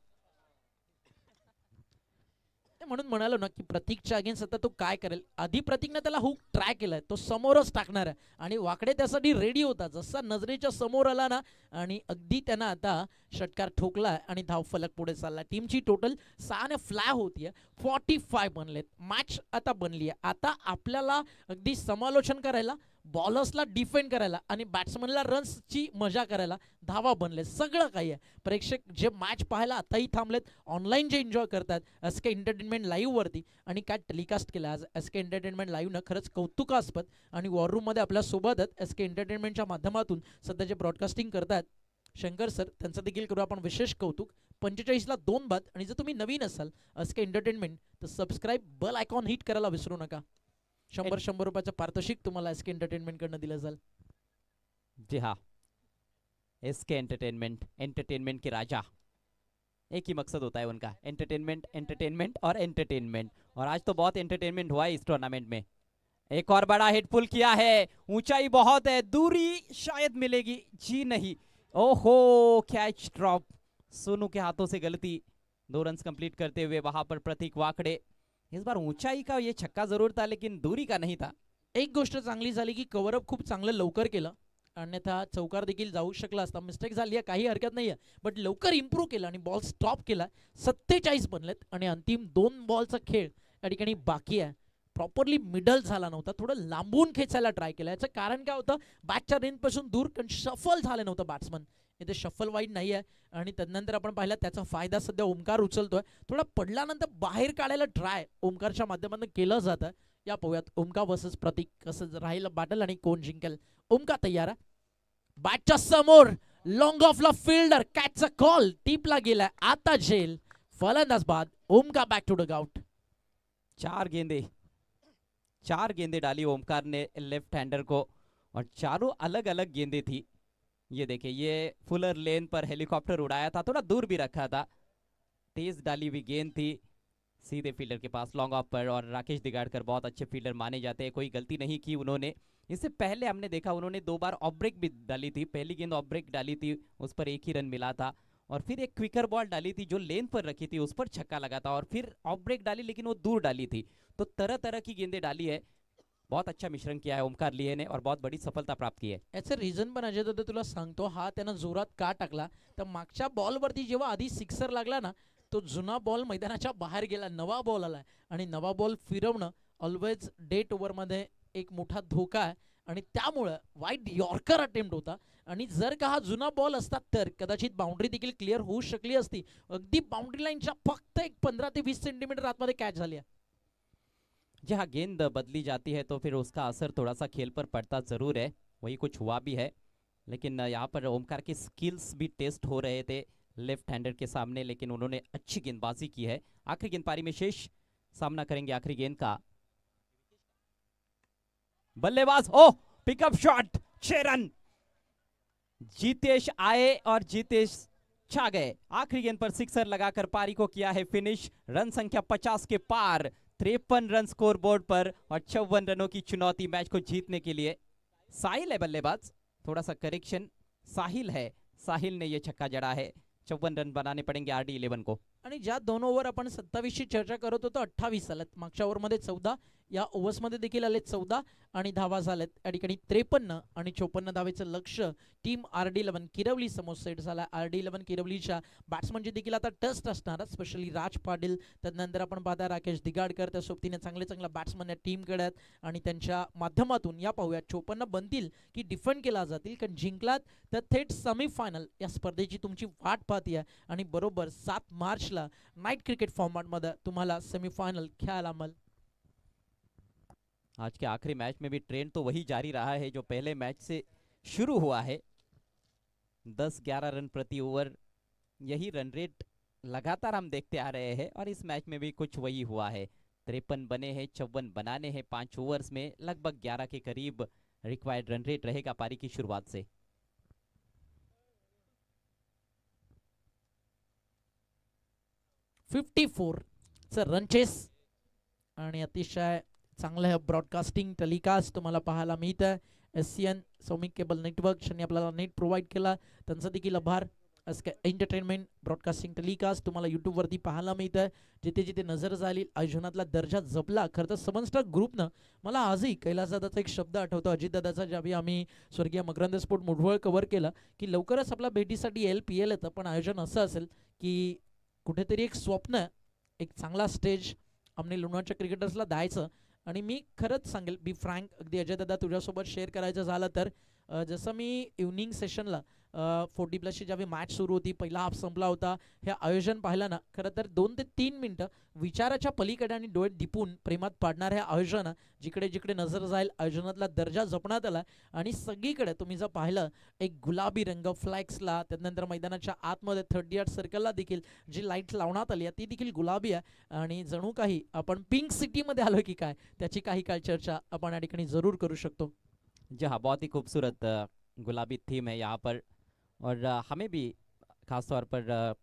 म्हणून म्हणालो ना की प्रतीकच्या अगेन्स्ट आता तो काय करेल. आधी प्रतीकने त्याला हुक ट्राय केलाय, तो समोरच टाकणार आहे आणि वाकडे त्यासाठी रेडी होता. जसा नजरेच्या समोर आला ना आणि अगदी त्यानं आता षटकार ठोकलाय आणि धावफलक पुढे चालला. टीमची टोटल 6 ने फ्लॅग होतीये. 45 बनलेत. मॅच आता बनली आहे. आता आपल्याला अगदी समालोचन करायला, बॉलर्सला डिफेंड करायला आणि बॅट्समनला रन्सची मजा करायला धावा बनले. सगळं काही आहे. प्रेक्षक जे मॅच पाहायला आताही थांबलेत, ऑनलाईन जे एन्जॉय करतात SK एंटरटेनमेंट लाईव्हवरती आणि काय टेलिकास्ट केलं आज SK एंटरटेनमेंट लाईव्हनं, खरंच कौतुकास्पद. आणि वॉर रूममध्ये आपल्यासोबतच SK एंटरटेनमेंटच्या माध्यमातून सध्या जे ब्रॉडकास्टिंग करतात शंकर सर, त्यांचं देखील करू आपण विशेष कौतुक. 45ला 2 बाद. आणि जर तुम्ही नवीन असाल SK एंटरटेनमेंट तर सबस्क्राईब, बेल आयकॉन हिट करायला विसरू नका. 100 रुपयाचं पारितोषिक तुम्हाला SK एंटरटेनमेंट कडनं दिलं जाईल. जी हाँ, SK एंटरटेनमेंट के राजा. एक ही मकसद होता है उनका, एंटरटेनमेंट और एंटरटेनमेंट. और आज तो बहुत एंटरटेनमेंट हुआ है इस टूर्नामेंट में. एक और बड़ा हिट पुल किया है, ऊंचाई बहुत है, दूरी शायद मिलेगी, जी नहीं. ओहो, कैच ड्रॉप. सोनू के हाथों से गलती. 2 रन्स कंप्लीट करते हुए वहां पर प्रतीक वाकड़े. इस बार ऊंचाई का ये छक्का जरूर था लेकिन दूरी का नहीं था. एक गोष्ट चांगली झाली की कव्हरअप खूप चांगलं लवकर केलं, अन्यथा चौकार देखील जाऊ शकला असता. मिस्टेक झाली आहे, काही हरकत नाही आहे, बट लवकर इम्प्रूव्ह केलं आणि बॉल स्टॉप केला. 47 बनलेत आणि अंतिम 2 बॉलचा खेळ या ठिकाणी बाकी आहे. प्रॉपरली मिडल झाला नव्हता, थोडं लांबून खेचायला ट्राय केला. याचं कारण काय होतं, बॅटच्या रेंजपासून दूर, कारण शफल झालं नव्हतं बॅट्समन. इथे शफल वाईड नाही आहे. आणि त्यानंतर आपण पाहिलं त्याचा फायदा सध्या ओमकार उचलतोय. थोडा पडल्यानंतर बाहेर काढायला ट्राय ओमकारच्या माध्यमातून केलं जातं. या पाहूयात ओमकार वर्सेस प्रतीक कसं राहिलं बॅटल आणि कोण जिंकेल. ओमकार तयार आहे. बॅटच्या समोर लॉंग ऑफला फिल्डर, कॅचचा कॉल, टीपला गेलाय, आता झेल. फलंदाज बाद. Omkar back to the out. 4 गेंदे डाली ओमकार ने लेफ्ट हैंडर को और चारों अलग अलग गेंदे थी. ये देखिए, ये फुलर लेन पर हेलीकॉप्टर उड़ाया था, थोड़ा दूर भी रखा था, तेज डाली हुई गेंद थी सीधे फील्डर के पास लॉन्ग ऑफ पर। और राकेश दिगाड़कर बहुत अच्छे फील्डर माने जाते हैं, कोई गलती नहीं की उन्होंने। इससे पहले हमने देखा उन्होंने 2 बार ऑफ ब्रेक भी डाली थी, पहली गेंद ऑफ ब्रेक डाली थी, उस पर 1 ही रन मिला था। और फिर एक क्विकर बॉल डाली थी जो लेन पर रखी थी, उस पर छक्का लगा था। और फिर ऑफ ब्रेक डाली लेकिन वो दूर डाली थी। तो तरह तरह की गेंदें डाली है, बहुत अच्छा मिश्रण किया है ओमकार लिये ने और बहुत बड़ी सफलता प्राप्त की है। याचं रिझन पण अजय दादा तुला सांगतो, हा त्यानं जोरात का टाकला तर मागच्या बॉलवरती जेव्हा आधी सिक्सर लागला ना, तो जुना बॉल मैदानाच्या बाहेर गेला, नवा बॉल आलाय आणि नवा बॉल फिरवणं ऑलवेज डेट ओव्हरमध्ये एक मोठा धोका आहे आणि त्यामुळं वाईट यॉर्कर अटेम्प्ट होता. आणि जर का हा जुना बॉल असता तर कदाचित बाउंड्री देखील क्लिअर होऊ शकली असती. अगदी बाउंड्री लाईनच्या फक्त एक 15 ते 20 सेंटीमीटर आतमध्ये कॅच झाली आहे. जहाँ गेंद बदली जाती है तो फिर उसका असर थोड़ा सा खेल पर पड़ता जरूर है, वही कुछ हुआ भी है। लेकिन यहाँ पर ओमकार की स्किल्स भी टेस्ट हो रहे थे लेफ्ट हैंडर के सामने, लेकिन उन्होंने अच्छी गेंदबाजी की है। आखिरी गेंद पारी में शेष सामना करेंगे आखिरी गेंद का। बल्लेबाज ओ पिकअप शॉट, 6 रन। जीतेश आए और जीतेश छा गए, आखिरी गेंद पर सिक्सर लगाकर पारी को किया है फिनिश। रन संख्या 50 के पार, 53 रन स्कोर बोर्ड पर और 54 रनों की चुनौती मैच को जीतने के लिए। साहिल है बल्लेबाज, थोड़ा सा करेक्शन, साहिल है, साहिल ने ये छक्का जड़ा है। 54 रन बनाने पड़ेंगे RD11 को। आणि ज्या 2 ओव्हर आपण 27 ची चर्चा करत होतो 28 आलेत, मागच्या ओव्हरमध्ये 14, या ओव्हर्समध्ये देखील आले 14 आणि धावा झालेत या ठिकाणी 53 आणि 54 धावेचं लक्ष टीम RD11 किरवली समोर सेट झाला. RD11 किरवलीच्या बॅट्समनची देखील आता टेस्ट असणार, स्पेशली राज पाटील, त्यानंतर आपण पाहता राकेश दिगाडकर, त्या सोबतीने चांगले चांगले बॅट्समन या टीमकडे आहेत आणि त्यांच्या माध्यमातून या पाहूया 54 बनतील की डिफेंड केला जातील, कारण जिंकलात तर थेट सेमीफायनल या स्पर्धेची तुमची वाट पाहती आहे आणि बरोबर 7 मार्चला नाईट क्रिकेट फॉर्मॅटमध्ये तुम्हाला सेमीफाइनल खेळायला मिळेल. आज के आखिरी मैच में भी ट्रेंड तो वही जारी रहा है जो पहले मैच से शुरू हुआ है। 10-11 रन प्रति ओवर, यही रन रेट लगातार हम देखते आ रहे हैं और इस मैच में भी कुछ वही हुआ है। 53 बने हैं, 54 बनाने हैं 5 ओवर्स में, लगभग 11 के करीब रिक्वायर्ड रन रेट रहेगा पारी की शुरुआत से। च रन चेस आणि अतिशय चांगलं हे ब्रॉडकास्टिंग टेलिकास्ट तुम्हाला पाहायला मिळत आहे. SCN सौमिक केबल नेटवर्क ज्यांनी आपल्याला नेट प्रोव्हाइड केला त्यांचा देखील आभार. एंटरटेनमेंट ब्रॉडकास्टिंग टेलिकास्ट तुम्हाला यूट्यूबवरती पाहायला मिळत आहे. जिथे जिथे नजर झाली आयोजनातला दर्जा जपला. खरं तर समन्स्टार ग्रुपनं मला आजही कैलासदादाचा एक शब्द आठवतो, अजितदादाचा, ज्यावेळी आम्ही स्वर्गीय मकरंद स्पोर्ट मुढवळ कव्हर केलं की लवकरच आपल्या भेटीसाठी LPL येतं, पण आयोजन असं असेल की कुठेतरी एक स्वप्न, एक चांगला स्टेज आम्ही लोणावळ्याच्या क्रिकेटर्सला द्यायचं. आणि मी खरंच सांगेल, बी फ्रँक, अगदी अजय दादा तुझ्यासोबत शेअर करायचं झालं तर जसं मी इव्हनिंग सेशनला 40+ ज्यावेळी मॅच सुरू होती, पहिला हाफ संपला होता, हे आयोजन पाहिलं ना, खरं तर 2 ते 3 मिनटं विचाराच्या पलीकडे आणि डोळे दिपून प्रेमात पाडणार हे आयोजन, जिकडे जिकडे नजर जाईल आयोजनातला दर्जा जपण्यात आला. आणि सगळीकडे तुम्ही जर पाहिलं एक गुलाबी रंग फ्लॅक्सला, त्यानंतर मैदानाच्या आतमध्ये 30 यार्ड सर्कलला देखील जी लाईट लावण्यात आली ती देखील गुलाबी आहे आणि जणू काही आपण पिंक सिटीमध्ये आलो की काय, त्याची काही काळ चर्चा आपण या ठिकाणी जरूर करू शकतो. जी हाँ, बहुत ही खूबसूरत गुलाबी थीम है यहाँ पर। और हमें भी खास तौर पर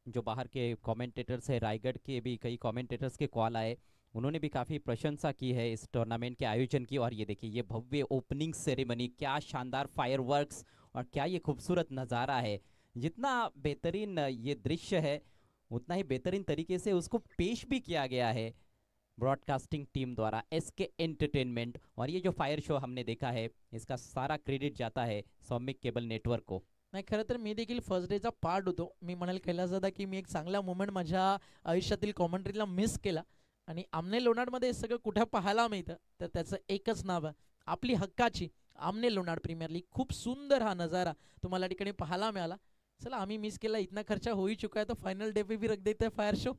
जो बाहर के कमेंटेटर्स हैं, रायगढ़ के भी कई कमेंटेटर्स के कॉल आए, उन्होंने भी काफ़ी प्रशंसा की है इस टूर्नामेंट के आयोजन की। और ये देखिए, ये भव्य ओपनिंग सेरेमनी, क्या शानदार फायरवर्क्स और क्या ये खूबसूरत नज़ारा है। जितना बेहतरीन ये दृश्य है उतना ही बेहतरीन तरीके से उसको पेश भी किया गया है ब्रॉडकास्टिंग टीम द्वारा, SK एंटरटेनमेंट। और ये जो फायर शो हमने देखा है, इसका सारा क्रेडिट जाता है सौमिक केबल नेटवर्क को। नाही, खरं तर मी देखील फर्स्ट डेचा पार्ट होतो. मी म्हणाल कैलासदादा की मी एक चांगला मोमेंट माझ्या आयुष्यातील कॉमेंट्रीला मिस केला. आणि आमने लोणारमध्ये सगळं कुठं पाहायला मिळतं तर त्याचं एकच नाव आहे, आपली हक्काची आमने लोणार प्रीमियर लीग. खूप सुंदर हा नजारा तुम्हाला या ठिकाणी पाहायला मिळाला. चला, आम्ही मिस केला, इतना खर्चा हो ही चुका है तो फाइनल डे पे भी रख देते हैं fire show.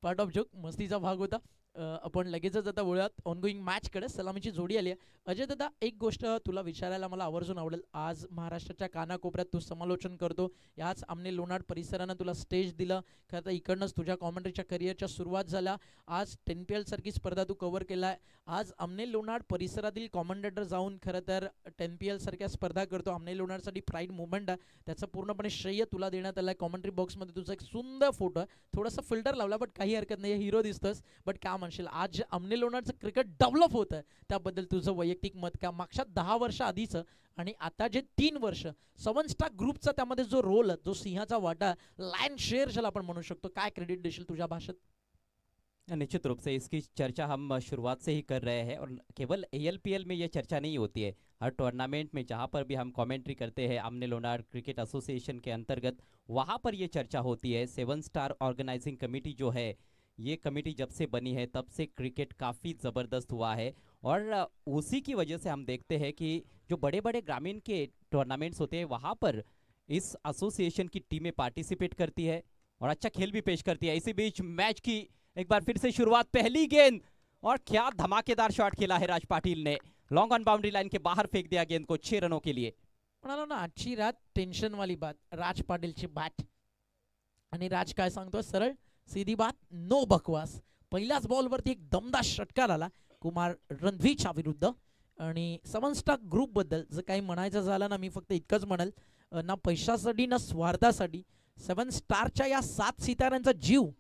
Part of joke, मस्तीचा भाग होता. आपण लगेचच आता वळूयात ऑनगोईंग मॅचकडे. सलामीची जोडी आली आहे. अजय दादा, एक गोष्ट तुला विचारायला मला आवर्जून आवडेल. आज महाराष्ट्राच्या कानाकोपऱ्यात तू समालोचन करतो. याच आमने लोणाड परिसरानं तुला स्टेज दिलं. खरं तर इकडनंच तुझ्या कॉमेंट्रीच्या करिअरच्या सुरुवात झाल्या. आज 10PL सारखी स्पर्धा तू कव्हर केला आहे. आज आमने लोणाड परिसरातील कॉमेंटेटर जाऊन खरं तर 10PL सारख्या स्पर्धा करतो. आमने लोणाडसाठी प्राईड मुवमेंट आहे, त्याचं पूर्णपणे श्रेय तुला देण्यात आलं आहे. कॉमेंट्री बॉक्समध्ये तुझा एक सुंदर फोटो आहे. थोडासा फिल्टर लावला बट काही हरकत नाही, हिरो दिसतोस. बट काय म्हणशील, आज जे आमने लोणारचं क्रिकेट डेव्हलप होतं त्याबद्दल तुझं वैयक्तिक मत का? मागच्या 10 वर्ष आधीचं आणि आता जे 3 वर्ष 7 स्टार ग्रुपचा त्यामध्ये जो रोल आहे, जो सिंहाचा वाटा, लायन शेअर ज्याला आपण म्हणू शकतो, काय क्रेडिट देशील तुझ्या भाषेत? निश्चित रूप से इसकी चर्चा हम शुरुआत से ही कर रहे हैं और केवल ALPL में ये चर्चा नहीं होती है, हर टूर्नामेंट में जहाँ पर भी हम कमेंट्री करते हैं आमने लोनार क्रिकेट एसोसिएशन के अंतर्गत, वहाँ पर ये चर्चा होती है। 7 स्टार ऑर्गेनाइजिंग कमेटी जो है, ये कमेटी जब से बनी है तब से क्रिकेट काफ़ी ज़बरदस्त हुआ है और उसी की वजह से हम देखते हैं कि जो बड़े बड़े ग्रामीण के टूर्नामेंट्स होते हैं वहाँ पर इस एसोसिएशन की टीमें पार्टिसिपेट करती है और अच्छा खेल भी पेश करती है। इसी बीच मैच की एक बार फिर से शुरुआत, पहली गेंद और क्या धमाकेदार शॉट खेला है राज पाटिल ने, लॉन्ग ऑन बाउंड्री लाइन के बाहर फेंक दिया गेंद को 6 रनों के लिए। म्हणालो ना, आजची रात टेन्शन वाली बात, राज पाटीलची बॅट. आणि राज काय सांगतो, सरळ सीधी बात, नो बकवास. पहिल्याच बॉलवरती एक दमदार षटकार आला कुमार रणधीरच्या विरुद्ध. आणि 7 स्टार ग्रुप बद्दल जर काही म्हणायचं झालं ना, मी फक्त इतकंच म्हणेल, ना पैशासाठी ना स्वार्थासाठी 7 स्टारच्या या 7 सिताऱ्यांचा जीव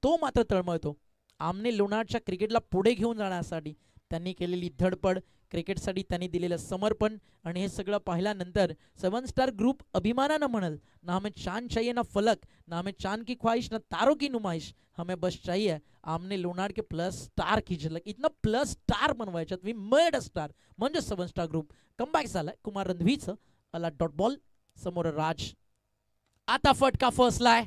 तो मात्र तळमळतो. आमने लोणारच्या क्रिकेटला पुढे घेऊन जाण्यासाठी त्यांनी केलेली धडपड, क्रिकेटसाठी त्यांनी दिलेलं समर्पण आणि हे सगळं पाहिल्यानंतर 7 स्टार ग्रुप अभिमानानं म्हणेल, ना हमें चांद चाहिए ना फलक, ना हमें चांद की ख्वाहिश ना तारों की नुमाइश, हमें बस चाहिए आमने लोनार के प्लस स्टार की झलक. इतना प्लस स्टार बनवायच्यात, वी मेड अ स्टार म्हणजे 7 स्टार ग्रुप. कमबॅक झालाय कुमार रणधीरचं. आला डॉट बॉल, समोर राज. आता फटका फसलाय.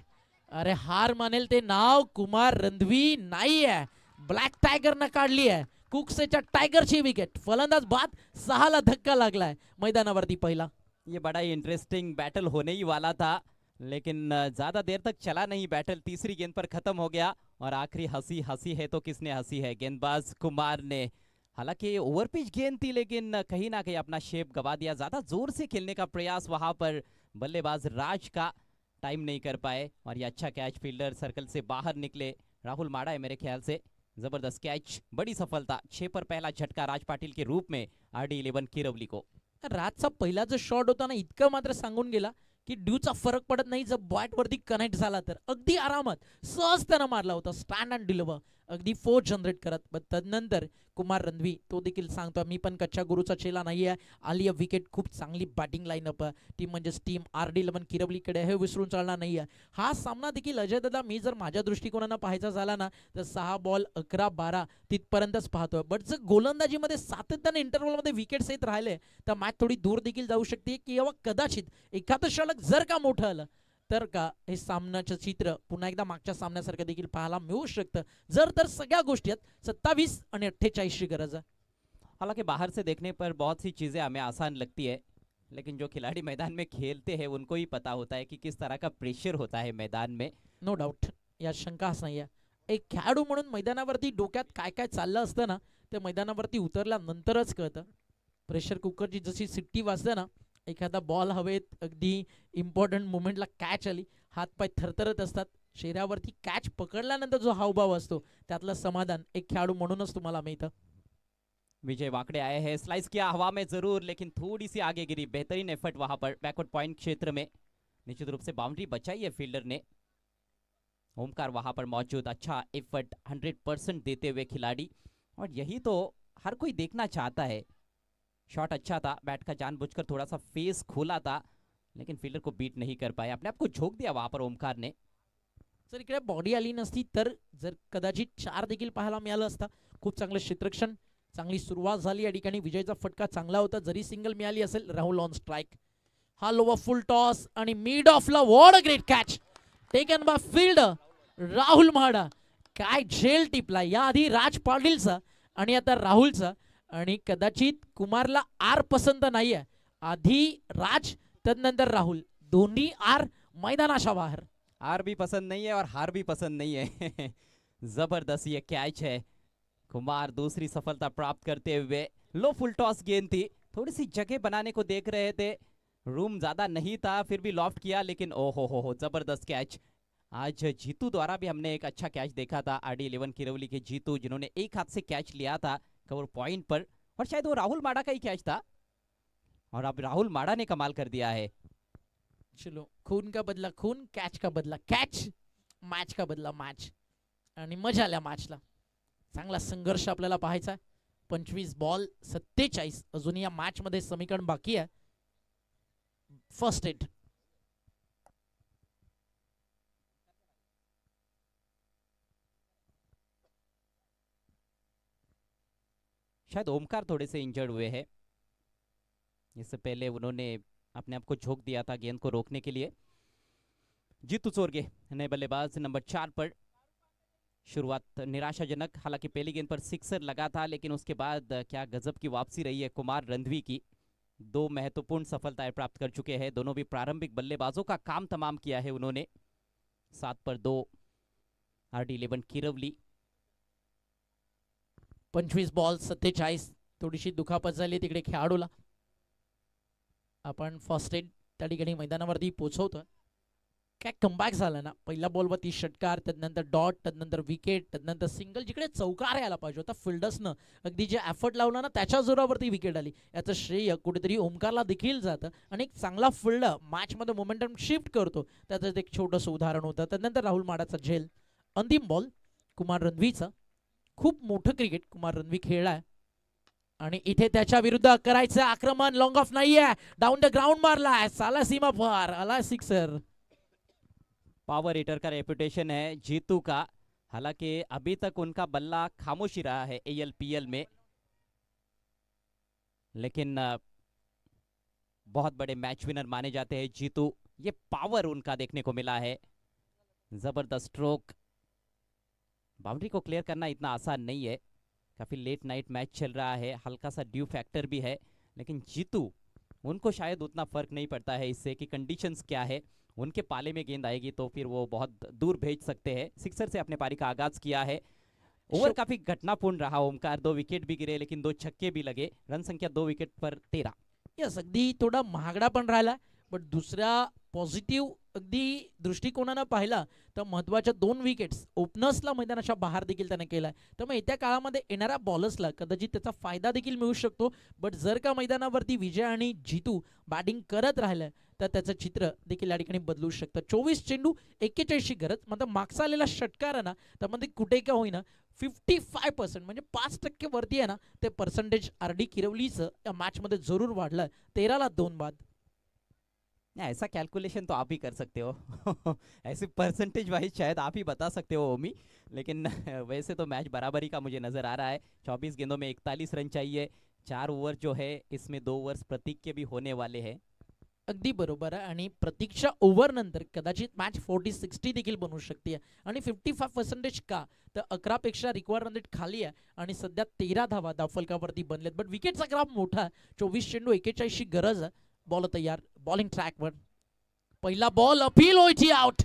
अरे हार मानेल ते नाव कुमार रणधवी नाही आहे, ब्लॅक टायगरनं काढली आहे. कुकसेच्या टायगरची विकेट. फलंदाज बाद, 6ला धक्का लागलाय मैदानावरती पहिला. ये बड़ा ही इंटरेस्टिंग बैटल होने ही वाला था, लेकिन ज़्यादा देर तक चला नहीं बैटल, तीसरी गेंद पर ख़त्म हो गया और आखिरी हंसी हंसी है तो किसने हंसी है, गेंदबाज कुमार ने। हालांकि ओवर पिच गेंद थी लेकिन कहीं ना कहीं अपना शेप गवा दिया, ज़्यादा जोर से खेलने का प्रयास वहाँ पर बल्लेबाज राज का, टाइम नहीं कर पाए और ये अच्छा कैच, फील्डर सर्कल से बाहर निकले, राहुल माड़ा है मेरे ख्याल से। जबरदस्त कैच, बड़ी सफलता, 6 पर पहला झटका राज पाटिल के रूप में RD11 किरवली को। राजचा पहिला जो शॉट होता ना, इतकं मात्र सांगून गेला की ड्यूचा फरक पडत नाही, जर बॅट वरती कनेक्ट झाला तर अगदी आरामात सहज त्यानं मारला होता, स्टँड अँड डिलिव्हर, अगदी फोर्स जनरेट करत. पण तदनंतर कुमार रणधवी तो देखील सांगतो, मी पण कच्च्या गुरुचा चेला नाही आहे. आली विकेट, खूप चांगली बॅटिंग लाईनअप टीम म्हणजेच टीम RD11 किरवलीकडे, हे विसरून चालणार नाही आहे. हा सामना देखील अजय दादा, मी जर माझ्या दृष्टिकोनानं पाहायचा झाला ना, तर 6 बॉल 11-12 तिथपर्यंतच पाहतोय. बट जर गोलंदाजीमध्ये सातत्याने इंटरव्हलमध्ये विकेट्स येत राहिले तर मॅच थोडी दूर देखील जाऊ शकते, किंवा कदाचित एखादं षटक जर का मोठं आलं तर का हे सामन्याचं चित्र पुन्हा एकदा मागच्या सामन्यासारखं देखील पाहायला मिळू शकतं. जर तर सगळ्या गोष्टी आहेत 27 आणि 48ची गरज आहे. हालांकि बाहर से देखने पर बहुत सी चीज़ें हमें आसान लगती है, लेकिन जो खिलाड़ी मैदान में खेलते हैं उनको ही पता होता है कि किस तरह का प्रेशर होता है मैदान में। नो डाऊट, यात शंकाच नाही आहे. एक खेळाडू म्हणून मैदानावरती डोक्यात काय काय चाललं असतं ना, ते मैदानावरती उतरल्यानंतरच कळतं. प्रेशर कुकरची जशी सिट्टी वाजते ना, एखादा बॉल हवेत, अगदी इम्पॉर्टंट मुवमेंटला कॅच आली, हातपाय थरथरत असतात, चेहऱ्यावरती कॅच पकडल्यानंतर जो हावभाव असतो त्यातलं समाधान एक खेळाडू म्हणूनच तुम्हाला मिळतं. विजय वाकड़े आए हैं, स्लाइस किया हवा में जरूर, लेकिन थोड़ी सी आगे गिरी, बेहतरीन एफर्ट वहां पर बैकवर्ड पॉइंट क्षेत्र में, निश्चित रूप से बाउंड्री बचाई है फील्डर ने। ओमकार वहां पर मौजूद, अच्छा एफर्ट 100% देते हुए खिलाड़ी, और यही तो हर कोई देखना चाहता है। शॉट अच्छा था, बैट का जानबूझकर थोड़ा सा फेस खोला था, लेकिन फील्डर को बीट नहीं कर पाया, अपने आप को झोंक दिया वहां पर ओमकार ने। जर इकडे बॉडी आली नसती तर जर कदाचित 4 देखील पाहायला मिळालं असता. खूप चांगलं क्षेत्ररक्षण, चांगली सुरुवात झाली या ठिकाणी. विजयचा फटका चांगला होता, जरी सिंगल मिळाली असेल. राहुल ऑन स्ट्राइक, हा लोवर फुल टॉस आणि मिड ऑफला what a great catch taken by fielder Rahul Mhada. काय झेल टिपला याआधी राज पाटीलचा आणि आता राहुलचा. आणि कदाचित कुमारला आर पसंत नाहीये, आधी राज तदनंतर राहुल, दोन्ही आर मैदानाच्या बाहेर. हार भी पसंद नहीं है और हार भी पसंद नहीं है। जबरदस्त ये कैच है, कुमार दूसरी सफलता प्राप्त करते हुए, लो फुल टॉस गेंद थी, थोड़ी सी जगह बनाने को देख रहे थे, रूम ज्यादा नहीं था, फिर भी लॉफ्ट किया, लेकिन ओ हो जबरदस्त कैच। आज जीतू द्वारा भी हमने एक अच्छा कैच देखा था, RD11 किरवली के जीतू, जिन्होंने एक हाथ से कैच लिया था कवर पॉइंट पर, और शायद वो राहुल माडा का ही कैच था, और अब राहुल माडा ने कमाल कर दिया है। चलो, खून का बदला खून, कॅच का बदला कॅच, मॅच का बदला मॅच, आणि मजा आल्या मॅचला. चांगला संघर्ष आपल्याला पाहायचा आहे. 25 बॉल 47 अजून या मॅच मध्ये समीकरण बाकी आहे. फर्स्ट हिट शायद ओमकार थोड़े से इंजर्ड हुए हैं, इससे पहले उन्होंने अपने आप को झोंक दिया था गेंद को रोकने के लिए। जीतू चोरगे नए बल्लेबाज नंबर 4 पर। शुरुआत निराशाजनक, हालांकि पहली गेंद पर सिक्सर लगा था, लेकिन उसके बाद क्या गजब की वापसी रही है कुमार रंधवी की। 2 महत्वपूर्ण सफलताएं प्राप्त कर चुके हैं, दोनों भी प्रारंभिक बल्लेबाजों का काम तमाम किया है उन्होंने। 7 पर 2 RD11 किरवली। 25 बॉल 47, थोडीशी दुखापत झाली तिकडे खेळाडूला. आपण फर्स्ट एड त्या ठिकाणी मैदानावरती पोहोचवतोय. काय कमबॅक झाला ना, पहिल्या बॉलवरती षटकार, त्यानंतर डॉट, त्यानंतर विकेट, त्यानंतर सिंगल, जिकडे चौकार यायला पाहिजे होता. फिल्डर्सनं अगदी जे एफर्ट लावला ना त्याच्या जोरावरती विकेट आली. याचं श्रेय कुठेतरी ओमकारला देखील जातं, आणि एक चांगला फिल्डर मॅचमध्ये मोमेंटम शिफ्ट करतो, त्याचं एक छोटंसं उदाहरण होतं. त्यानंतर राहुल माडाचा झेल. अंतिम बॉल कुमार रणवीचा. खूप मोठं क्रिकेट कुमार रणवी खेळलाय, आणि इथे त्याच्या विरुद्ध करायचं आक्रमण. लॉंग ऑफ नाहीये, डाऊन द ग्राउंड मारलाय, साला सीमा पार, आला सिक्सर. पावर हिटर का रेपुटेशन है जीतू का, हालांकि अभी तक उनका बल्ला खामोश ही रहा है ALPL में, लेकिन बहुत बड़े मैच विनर माने जाते हैं जीतू। ये पावर उनका देखने को मिला है, जबरदस्त स्ट्रोक। बाउंड्री को क्लियर करना इतना आसान नहीं है, काफी लेट नाइट मैच चल रहा है, हल्का सा ड्यू फैक्टर भी है, लेकिन जीतू उनको शायद उतना फर्क नहीं पड़ता है इससे कि कंडीशंस क्या है। उनके पाले में गेंद आएगी तो फिर वो बहुत दूर भेज सकते हैं। सिक्सर से अपने पारी का आगाज किया है। ओवर काफी घटनापूर्ण रहा ओमकार, 2 विकेट भी गिरे, लेकिन 2 छक्के भी लगे। रन संख्या 2 विकेट पर 13। यस, अगदी थोडा महागडा पण राहिला, बट दुसऱ्या पॉझिटिव्ह अगदी दृष्टिकोनानं पाहिला तर महत्वाच्या 2 विकेट्स ओपनर्सला मैदानाच्या बाहेर देखील त्याने केलाय. त्यामुळे येत्या काळामध्ये येणाऱ्या बॉलर्सला कदाचित त्याचा फायदा देखील मिळू शकतो. बट जर का मैदानावरती विजय आणि जीतू बॅटिंग करत राहिलं तर त्याचं चित्र देखील या ठिकाणी बदलू शकतं. 24 चेंडू 41 गरज, मात्र मागचा आलेला षटकार आहे ना, त्यामध्ये कुठे का होईना 55% म्हणजे 5% वरती आहे ना, ते पर्सेंटेज RD किरवलीचं या मॅचमध्ये जरूर वाढलं. 13ला 2 बाद. ऐसा कैलकुलेशन तो आप ही कर सकते हो ऐसे परसेंटेज वाइज शायद आप ही बता सकते हो ओमी, लेकिन वैसे तो मैच बराबरी का मुझे नजर आ रहा है। 24 गेंदों में 41 रन चाहिए, 4 ओवर जो है इसमें 2 ओवर्स प्रतीक के भी होने वाले हैं। अगदी बरोबर आहे, आणि प्रतीक्षा ओव्हर नंतर कदाचित मॅच 40-60 देखील बनू शकते. आणि 55% का तर 11 पेक्षा रिक्वायर्ड रन रेट खाली आहे, आणि सध्या 13 धावा धावफलकावरती बनलेत. बट विकेटचा ग्राफ मोठा आहे. 24 चेंडू 41 गरज आहे. बॉल तयार, बॉलिंग ट्रॅकवर. पहिला बॉल अपील व्हायची, आउट.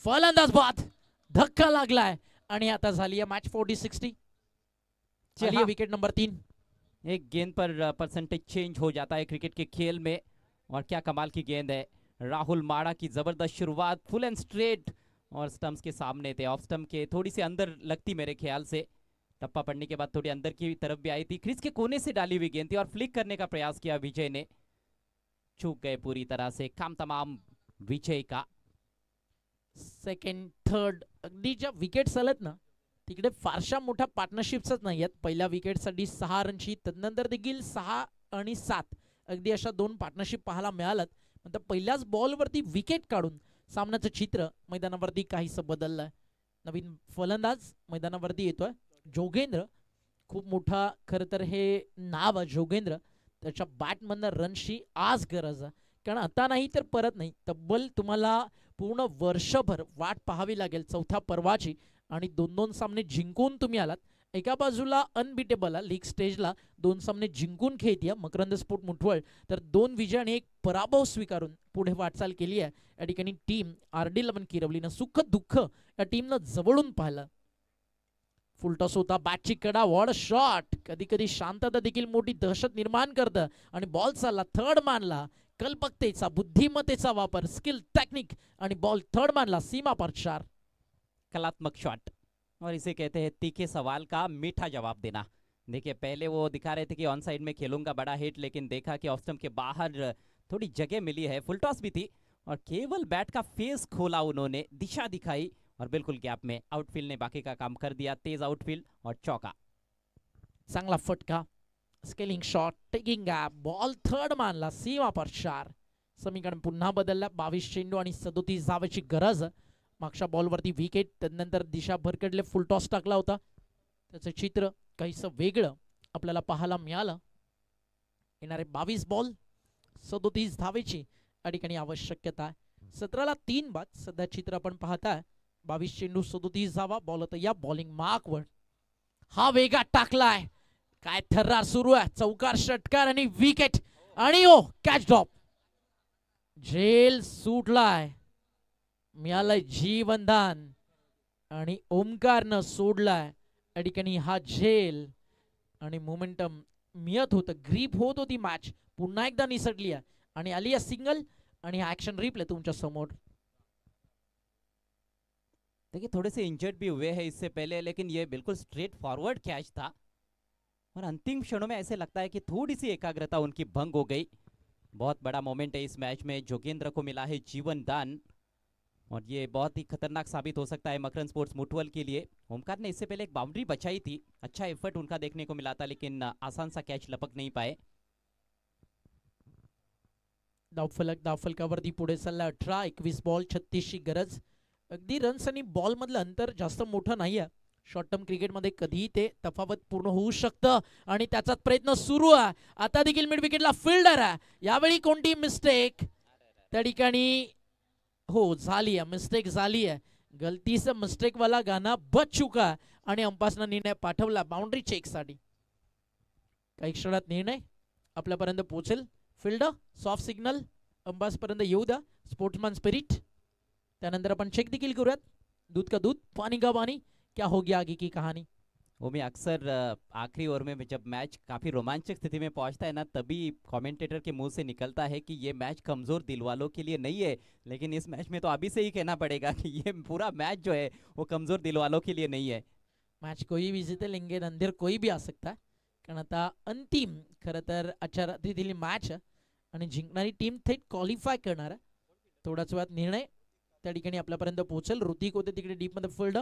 फलंदाज बाद, धक्का लागलाय, आणि आता झाली आहे मॅच 40-60. चलिए विकेट नंबर 3. एक गेंद पर परसेंटेज चेंज हो जाता है क्रिकेट के खेल में, और क्या कमाल की गेंद है। राहुल माडा की जबरदस्त शुरुआत, फुल एंड स्ट्रेट, और स्टंप्स के सामने थे, ऑफ स्टंप के थोड़ी सी अंदर लगती मेरे ख्याल से। टप्पा पड़ने के बाद थोड़ी अंदर की तरफ भी आई थी, क्रीज के कोने से डाली हुई गेंद थी, और फ्लिक करने का प्रयास किया विजय ने, चूक गए पूरी तरह से। काम तमाम विजय का। सेकंड थर्ड अगदी ज्या विकेट्स आल्यात ना तिकडे फारशा मोठ्या पार्टनरशिप्सच नाही आहेत. पहिल्या विकेटसाठी 6 रनची, त्यानंतर देखील 6 आणि 7 अगदी अशा 2 पार्टनरशिप पाहायला मिळाल्यात. नंतर पहिल्याच बॉलवरती विकेट काढून सामन्याचं चित्र मैदानावरती काहीसं बदललंय. नवीन फलंदाज मैदानावरती येतोय, जोगेंद्र. खूप मोठा खरं तर हे नाव आहे जोगेंद्र. त्याच्या बॅटमधनं रनची आज गरज आहे, कारण आता नाही तर परत नाही. तब्बल तुम्हाला पूर्ण वर्षभर वाट पाहावी लागेल चौथ्या पर्वाची, आणि 2-2 सामने जिंकून तुम्ही आलात. एका बाजूला अनबिटेबल लीग स्टेजला 2 सामने जिंकून खेळतीये मकरंद स्फोट मुठवळ, तर 2 विजय आणि 1 पराभव स्वीकारून पुढे वाटचाल केली आहे या ठिकाणी टीम RD11 किरवलीनं. सुख दुःख या टीमनं जवळून पाहिलं. फुल टॉस होता, बॅटची कडा, वॉड शॉट. कधी कधी शांतता देखील मोठी दहशत निर्माण करतं. आणि बॉल चालला, थर्ड मानला. कल्पकतेचा, बुद्धिमत्तेचा वापर, स्किल, टेक्निक आणि बॉल थर्ड मानला, सीमा पर 4. कलात्मक शॉट, और इसे कहते हैं तीखे सवाल का मीठा जवाब देना। देखिए पहले वो दिखा रहे थे कि ऑन साइड में खेलूंगा बड़ा हिट, लेकिन देखा कि ऑफ स्टंप के बाहर थोड़ी जगह मिली है, फुल टॉस भी थी और केवल बैट का फेस खोला उन्होंने, दिशा दिखाई और बिल्कुल गैप में आउटफील्ड ने बाकी का काम कर दिया। तेज आउटफील्ड और चौका। चांगला फटका, scaling shot, taking gap, ball third मानला, सीमा पर 4. समीकरण पुन्हा बदलला. 22 चेंडू आणि 37 धावाची गरज. मागच्या बॉलवरती विकेट, त्यानंतर दिशा भरकडले, फुल टॉस टाकला होता. त्याचं चित्र काहीसं वेगळं आपल्याला पाहायला मिळालं. येणारे 22 बॉल 37 धावेची या ठिकाणी आवश्यकता आहे. 17ला 3 बाद. सध्या चित्र आपण पाहताय, 22 चेंडू 37 धावा. बॉल आता या बॉलिंग मार्कवर. हा वेगात टाकलाय, काय थर्रार सुरू आहे. चौकार, षटकार आणि विकेट. आणि ओ कॅच ड्रॉप. झेल सुटलाय, मिळालंय जीवनदान आणि ओमकारनं सोडलाय या ठिकाणी हा झेल. आणि मोमेंटम मिळत होतं, ग्रीप होत होती मॅच, पुन्हा एकदा निसटली आहे आणि आली आहे सिंगल. आणि ऍक्शन रिप्ले तुमच्या समोर. देखिए थोड़े से इंजर्ड भी हुए हैं इससे पहले, लेकिन ये बिल्कुल स्ट्रेट फॉरवर्ड कैच था और अंतिम क्षणों में ऐसे लगता है कि थोड़ी सी एकाग्रता उनकी भंग हो गई। बहुत बड़ा मोमेंट है इस मैच में, जोगेंद्र को मिला है जीवन दान और ये बहुत ही खतरनाक साबित हो सकता है मकरन स्पोर्ट्स मुठवल के लिए। ओमकार ने इससे पहले एक बाउंड्री बचाई थी, अच्छा एफर्ट उनका देखने को मिला था, लेकिन आसान सा कैच लपक नहीं पाए। धावफलकावरती पुढे चालला 18. 21 बॉल 36 ची गरज. अगदी रन्स आणि बॉल मधलं अंतर जास्त मोठं नाहीये. शॉर्ट टर्म क्रिकेटमध्ये कधीही ते तफावत पूर्ण होऊ शकतं आणि त्याचाच प्रयत्न सुरू आहे. आता देखील मिड विकेटला फिल्डर आहे. यावेळी कोणती मिस्टेक त्या ठिकाणी हो झाली आहे, मिस्टेक झाली आहे. गलती से मिस्टेक वाला गाना बच चुका आणि अंपासनं निर्णय पाठवला बाउंड्री चेकसाठी. काही क्षणात निर्णय आपल्यापर्यंत पोहोचेल. फिल्डर सॉफ्ट सिग्नल अंपास पर्यंत येऊ द्या. Sportsman spirit. त्यानंतर आपण चेक देखील करूयात. दूध का दूध, पानी का पानी, क्या हो गया आगे की कहानी. वो मैं अक्सर आखिरी ओवर में जब मैच काफ़ी रोमांचक स्थिति में पहुंचता है ना, तभी कमेंटेटर के मुंह से निकलता है कि ये मैच कमज़ोर दिल वालों के लिए नहीं है। लेकिन इस मैच में तो अभी से ही कहना पड़ेगा कि ये पूरा मैच जो है वो कमज़ोर दिल वालों के लिए नहीं है। मैच कोई भी जीते लेंगे, अंदर कोई भी आ सकता है. कारण आता अंतिम खरं तर आजच्या रात्रीतील मॅच आणि जिंकणारी टीम थेट क्वालिफाय करणार आहे. थोड्याच वेळात निर्णय त्या ठिकाणी आपल्यापर्यंत पोहोचेल. ऋतिक होते तिकडे डीप मध्ये फिल्ड.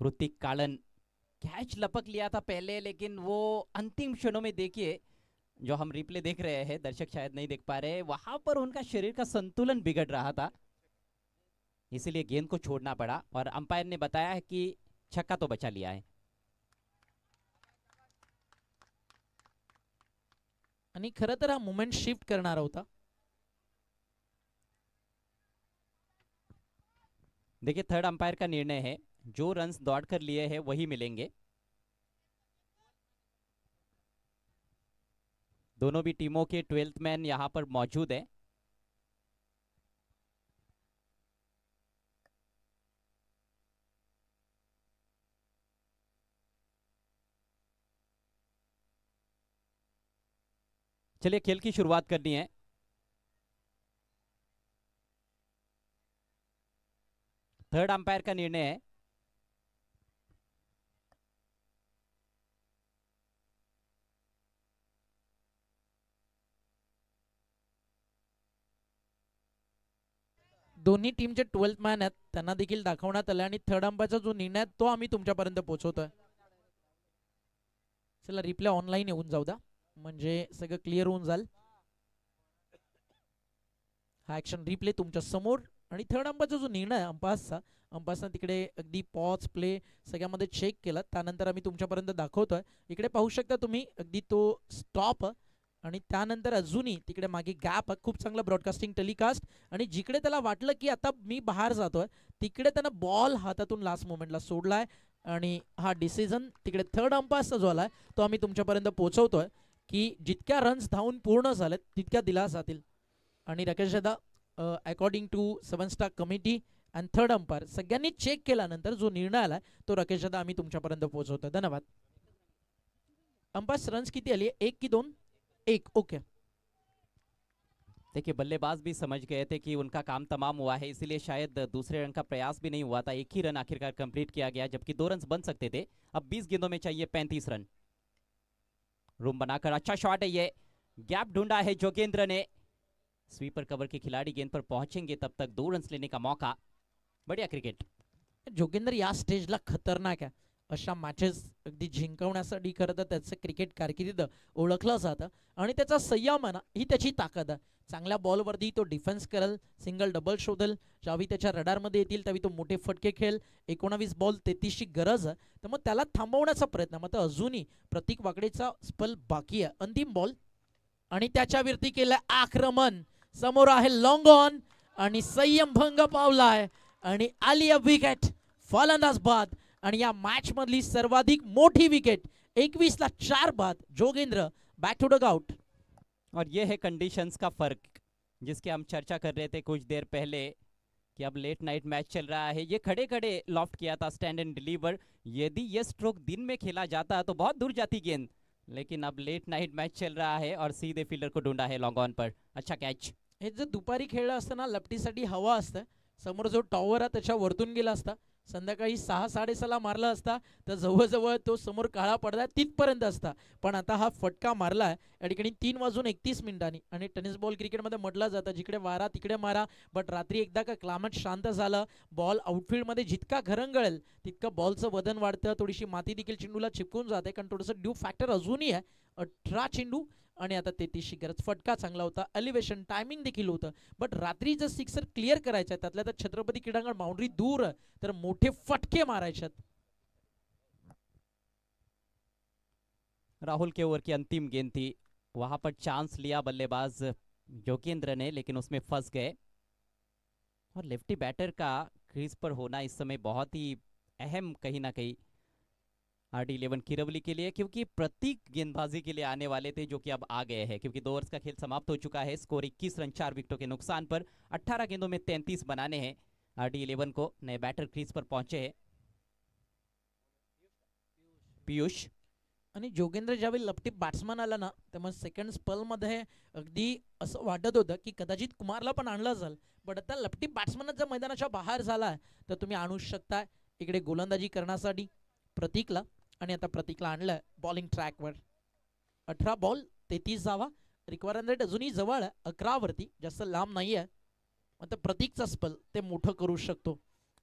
ऋतिक कालन, कैच लपक लिया था पहले, लेकिन वो अंतिम क्षणों में देखिए, जो हम रिप्ले देख रहे हैं, दर्शक शायद नहीं देख पा रहे, वहां पर उनका शरीर का संतुलन बिगड़ रहा था, इसीलिए गेंद को छोड़ना पड़ा और अंपायर ने बताया है कि छक्का तो बचा लिया है. आणि खरं तर हा मुवमेंट शिफ्ट करणार होता. देखिए थर्ड अंपायर का निर्णय है, जो रन्स दौड़ कर लिए हैं वही मिलेंगे. दोनों भी टीमों के 12th मैन यहां पर मौजूद है. चलिए खेल की शुरुआत करनी है. थर्ड अंपायर का निर्णय है. दोन्ही टीमचे 12th मॅन आहेत, त्यांना देखील दाखवण्यात आलं आणि थर्ड अंपायरचा जो निर्णय आहे तो आम्ही तुमच्यापर्यंत पोहोचवतोय. चला रिप्ले ऑनलाईन येऊन जाऊ द्या, म्हणजे सगळं क्लिअर होऊन जाईल. हा ऍक्शन रिप्ले तुमच्या समोर आणि थर्ड अंपायरचा जो निर्णय आहे अंपायरनं तिकडे अगदी पॉज प्ले सगळ्यामध्ये चेक केला, त्यानंतर आम्ही तुमच्यापर्यंत दाखवतोय. इकडे पाहू शकता तुम्ही अगदी तो स्टॉप आणि त्यानंतर अजूनही तिकडे मागे गॅप. खूप चांगलं ब्रॉडकास्टिंग टेलिकास्ट. आणि जिकडे त्याला वाटलं की आता मी बाहेर जातोय तिकडे त्यानं बॉल हातातून लास्ट मोमेंटला सोडलाय आणि हा डिसिजन तिकडे थर्ड अंपायरचा जो आलाय तो आम्ही तुमच्यापर्यंत पोहोचवतोय की जितक्या रन्स धावून पूर्ण झालेत तितक्या दिला जातील. आणि राकेश दादा, अकॉर्डिंग टू 7 स्टार कमिटी आणि थर्ड अंपायर सगळ्यांनी चेक केल्यानंतर जो निर्णय आलाय तो राकेश दादा आम्ही तुमच्यापर्यंत पोहोचवतो. धन्यवाद. अंपायर रन्स किती आली? 1 की 2? 1. ओके. देखिए बल्लेबाज भी समझ गए थे कि उनका काम तमाम हुआ है, इसीलिए शायद दूसरे रन का प्रयास भी नहीं हुआ था. एक ही रन आखिरकार कंप्लीट किया गया, जबकि 2 रन बन सकते थे. अब 20 गेंदों में चाहिए 35 रन. रूम बनाकर अच्छा शॉट है ये. गैप ढूंढा है जोगेंद्र ने. स्वीपर कवर के खिलाड़ी गेंद पर पहुंचेंगे तब तक 2 रन लेने का मौका. बढ़िया क्रिकेट. जोगेंद्र या स्टेजला खतरनाक आहे. अशा मॅचेस अगदी जिंकवण्यासाठी खरं तर त्याचं क्रिकेट कारकीर्द ओळखलं जातं आणि त्याचा संयमना ही त्याची ताकद आहे. चांगल्या बॉलवरती तो डिफेन्स करेल, सिंगल डबल शोधेल, ज्यावेळी त्याच्या रडारमध्ये येतील त्यावेळी तो मोठे फटके खेळेल. 19 बॉल 33ची गरज आहे, तर मग त्याला थांबवण्याचा प्रयत्न. मात्र अजूनही प्रतीक वाकडेचा स्पेल बाकी आहे. अंतिम बॉल आणि त्याच्यावरती केलं आक्रमण. समोर आहे लॉंग ऑन आणि संयम भंग पावलाय आणि आली विकेट. फलंदाज बाद आणि या मॅच मधली सर्वाधिक मोठी विकेट. 21 ला 4 बाद. Jogendra back to dugout. और ये है कंडीशंस का फर्क जिसके हम चर्चा कर रहे थे कुछ देर पहले कि अब लेट नाइट मैच चल रहा है. ये खड़े खड़े लॉफ्ट किया था स्टैंड एंड डिलीवर. यदि ये स्ट्रोक दिन में खेला जाता तो बहुत दूर जाती गेंद, लेकिन अब लेट नाइट मैच चल रहा है और सीधे फील्डर को ढूंढा है लॉन्ग ऑन पर. अच्छा कैच. हे जर दुपारी खेळलं असतं ना लपटीसाठी हवा असतं. समोर जो टॉवर आहे त्याच्या वरतून गेला असता. संध्याकाळी 6-6:30 मारला असता तर जवळजवळ तो समोर काळा पडदा तिथपर्यंत असता. पण आता हा फटका मारलाय या ठिकाणी 3:31 आणि टेनिस बॉल क्रिकेटमध्ये म्हटलं जातं जिकडे वारा तिकडे मारा. बट रात्री एकदा का क्लायमेट शांत झालं, बॉल आउटफील्डमध्ये जितका घरंगळेल तितकं बॉलचं वजन वाढतं. थोडीशी माती देखील चेंडूला चिपकून जाते कारण थोडंसं ड्यू फॅक्टर अजूनही आहे. 18 चेंडू आणि आता 33ची गरज. फटका चांगला होता, एलिव्हेशन टायमिंग देखील होतं. बट रात्री जर सिक्सर क्लिअर करायचा आहे त्यातल्या तर छत्रपती क्रीडांगण बाउंड्री दूर तर मोठे फटके मारायचे. राहुल के ओवर की अंतिम गेंद थी, वहां पर चांस लिया बल्लेबाज जोगेंद्र ने, लेकिन उसमें फंस गए. और लेफ्टी बैटर का क्रीज पर होना इस समय बहुत ही अहम कहीं ना कहीं RD11 किरवली के लिए, क्योंकि प्रतीक गेंदबाजी के लिए आने वाले थे जो कि अब आ गए हैं, क्योंकि 2 ओवर्स का खेल समाप्त हो चुका है. स्कोर 21 रन 4 विकेटों के नुकसान पर. 18 गेंदों में 33 बनाने हैं RD11 को. नए बैटर क्रीज पर पहुंचे हैं पीयूष. आणि जोगेंद्र ज्यावेळी लपटी बॅट्समन आला ना तेव्हा सेकंड स्पेलमध्ये अगदी असं वाटत होतं की कदाचित कुमारला पण आणलं जाईल. बट आता लपटी बॅट्समन जर मैदानाच्या बाहेर झालाय तर तुम्ही आणू शकता इकडे गोलंदाजी करण्यासाठी प्रतीकला. आणि आता प्रतीकला आणलं बॉलिंग ट्रॅकवर. 18 बॉल 33 धावा. रिक्वायरमेंट रेट अजूनही जवळ आहे 11 वरती, जास्त लांब नाही आहे. आता प्रतीकचा स्पेल ते मोठं करू शकतो.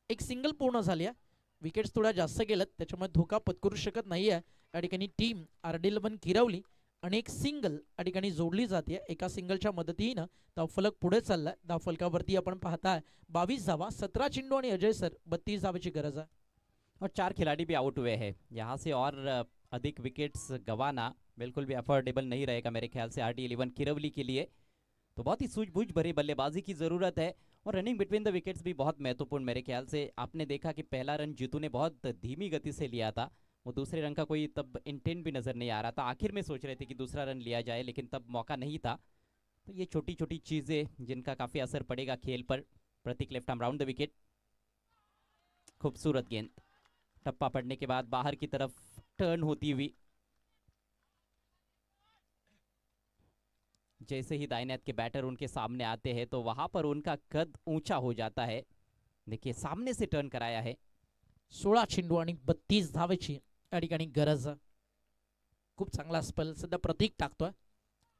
एक सिंगल पूर्ण झाली आहे. विकेट्स थोड्या जास्त गेल्यात त्याच्यामुळे धोका पत्करू शकत नाही आहे. या ठिकाणी टीम RD11 किरवली आणि एक सिंगल या ठिकाणी जोडली जाते. एका सिंगलच्या मदतीनं धावफलक पुढे चाललाय. धावफलकावरती आपण पाहताय 22 धावा, 17 चेंडू आणि अजय सर 32 धावेची गरज आहे. और 4 खिलाड़ी भी आउट हुए हैं. यहाँ से और अधिक विकेट्स गंवाना बिल्कुल भी अफोर्डेबल नहीं रहेगा मेरे ख्याल से RD11 किरवली के लिए. तो बहुत ही सूझबूझ भरी बल्लेबाजी की ज़रूरत है और रनिंग बिटवीन द विकेट्स भी बहुत महत्वपूर्ण मेरे ख्याल से. आपने देखा कि पहला रन जीतू ने बहुत धीमी गति से लिया था. वो दूसरे रन का कोई तब इंटेंट भी नज़र नहीं आ रहा था. आखिर में सोच रहे थे कि दूसरा रन लिया जाए, लेकिन तब मौका नहीं था. तो ये छोटी छोटी चीज़ें जिनका काफ़ी असर पड़ेगा खेल पर. Pratik left arm round the wicket. खूबसूरत गेंद. टप्पा पड़ने के बाद बाहर की तरफ टर्न होती हुई. जैसे ही दाहिने हाथ के बैटर उनके सामने आते हैं तो वहां पर उनका कद ऊंचा हो जाता है. देखिए सामने से टर्न कराया है. 16 चेंडू आणि 32 धावेची या ठिकाणी गरज. खूप चांगला स्पेल सध्या प्रतीक टाकतोय.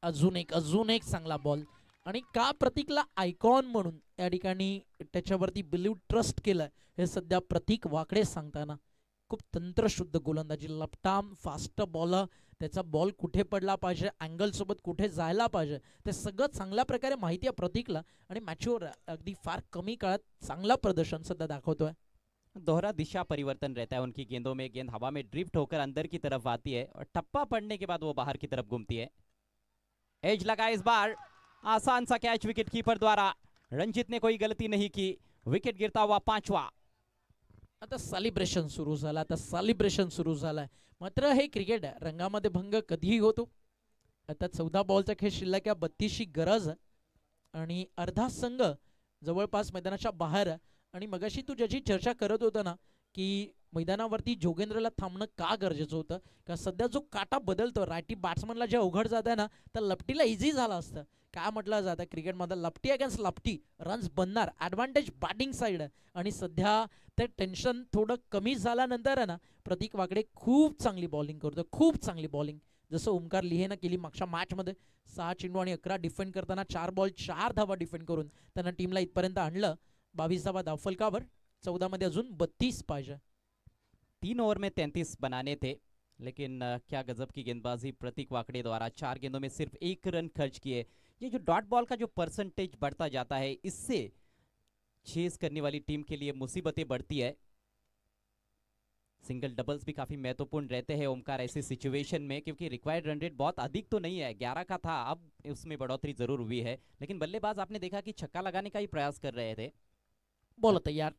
अजून एक चांगला बॉल. आणि का प्रतीकला आयकॉन म्हणून या ठिकाणी त्याच्यावरती बिलीव्ह ट्रस्ट केलंय हे सध्या प्रतीक वाकडे सांगताना. खूप तंत्रशुद्ध गोलंदाजी. लपटाम फास्ट बॉलर. त्याचा बॉल कुठे पडला पाहिजे, अँगल सोबत कुठे जायला पाहिजे ते सगळं चांगल्या प्रकारे माहिती आहे प्रतीकला. आणि मॅचवर अगदी फार कमी काळात चांगला प्रदर्शन सध्या दाखवतोय. दोहरा दिशा परिवर्तन रहता है उनकी गेंदों में. गेंद हवा में ड्रिफ्ट होकर अंदर की तरफ आती है और टप्पा पड़ने के बाद वो बाहर की तरफ घूमती है. एज लगा इस बार. आसान सा कैच विकेट कीपर द्वारा. रंजीत ने कोई गलती नहीं की. विकेट गिरता हुआ 5वां. आता सेलिब्रेशन सुरू झालाय. मात्र हे क्रिकेट आहे, रंगामध्ये भंग कधीही होतो. आता 14 बॉलचा खेळ शिल्लक आहे. 32ची गरज आणि अर्धा संघ जवळपास मैदानाच्या बाहेर. आणि मगाशी तू ज्याची चर्चा करत होता ना की मैदानावरती जोगेंद्रला थांबणं का गरजेचं होतं, का सध्या जो काटा बदलतो रायटी बॅट्समनला जे अवघड जात आहे ना, तर लपटीला इझी झालं असतं. काय म्हटलं जातं क्रिकेटमध्ये, लपटी अगेन्स्ट लपटी रन्स बनणार, ॲडव्हान्टेज बॅटिंग साईड आहे. आणि सध्या ते टेन्शन थोडं कमी झाल्यानंतर आहे ना, प्रतीक वाकडे खूप चांगली बॉलिंग करतो, खूप चांगली बॉलिंग. जसं ओमकार लिहेनं केली मागच्या मॅचमध्ये, 6 चेंडू आणि 11 डिफेंड करताना 4 बॉल 4 धावा डिफेंड करून त्यांना टीमला इथपर्यंत आणलं. 22 धावा धावफलकावर, 14 मध्ये अजून 32 पाहिजे. 3 ओवर में 33 बनाने थे, लेकिन क्या गजब की गेंदबाजी प्रतीक वाकड़े द्वारा। 4 गेंदों में सिर्फ 1 रन खर्च किए। ये जो डॉट बॉल का जो परसेंटेज बढ़ता जाता है, इससे चेस करने वाली टीम के लिए मुसीबतें बढ़ती है। सिंगल डबल्स भी काफी महत्वपूर्ण रहते हैं ओमकार ऐसी सिचुएशन में, क्योंकि रिक्वायर्ड रन रेट बहुत अधिक तो नहीं है, 11 का था, अब उसमें बढ़ोतरी जरूर हुई है। लेकिन बल्लेबाज आपने देखा कि छक्का लगाने का ही प्रयास कर रहे थे। बॉल तयार,